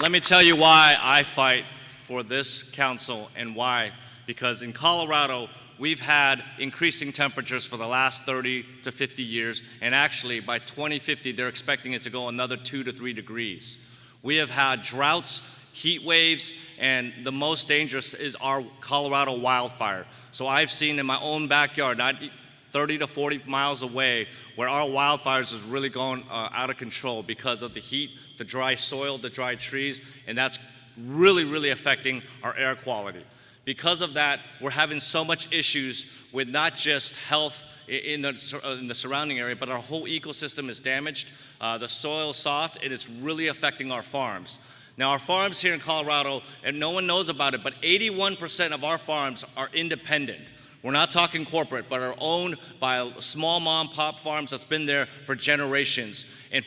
Let me tell you why I fight for this council and why. Because in Colorado, we've had increasing temperatures for the last 30 to 50 years, and actually by 2050, they're expecting it to go another 2 to 3 degrees. We have had droughts, heat waves, and the most dangerous is our Colorado wildfire. So I've seen in my own backyard, not 30 to 40 miles away, where our wildfires is really going out of control because of the heat, the dry soil, the dry trees, and that's really affecting our air quality. Because of that, we're having so much issues with not just health in the surrounding area, but our whole ecosystem is damaged. The soil's soft, and it's really affecting our farms. Now, our farms here in Colorado, and no one knows about it, but 81% of our farms are independent. We're not talking corporate, but are owned by small mom-pop farms that's been there for generations. And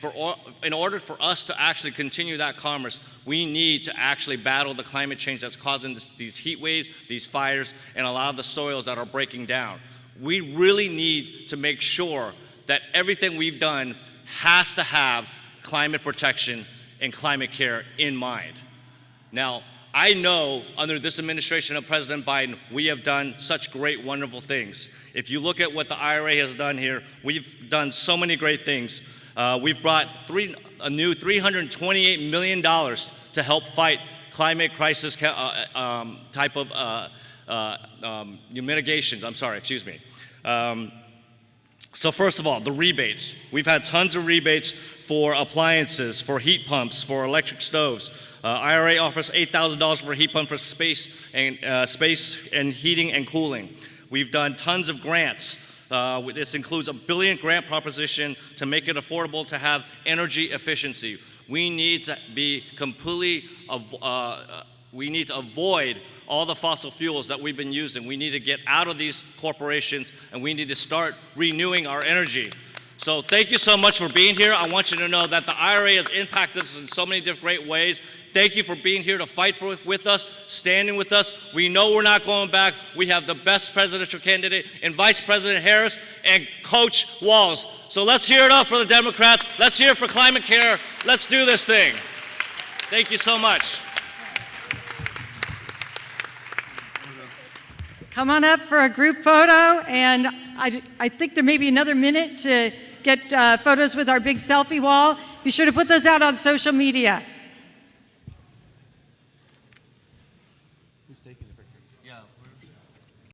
in order for us to actually continue that commerce, we need to actually battle the climate change that's causing these heat waves, these fires, and a lot of the soils that are breaking down. We really need to make sure that everything we've done has to have climate protection and climate care in mind. Now, I know under this administration of President Biden, we have done such great, wonderful things. If you look at what the IRA has done here, we've done so many great things. We've brought a new $328 million to help fight climate crisis type of mitigations. So first of all, the rebates. We've had tons of rebates for appliances, for heat pumps, for electric stoves. IRA offers $8,000 for a heat pump for space and heating and cooling. We've done tons of grants. This includes a $1 billion grant proposition to make it affordable to have energy efficiency. We need to be we need to avoid all the fossil fuels that we've been using. We need to get out of these corporations, and we need to start renewing our energy. So thank you so much for being here. I want you to know that the IRA has impacted us in so many different great ways. Thank you for being here to fight with us, standing with us. We know we're not going back. We have the best presidential candidate in Vice President Harris and Coach Walz. So let's hear it up for the Democrats. Let's hear it for climate care. Let's do this thing. Thank you so much. come on up for a group photo, and I think there may be another minute to get photos with our big selfie wall. Be sure to put those out on social media.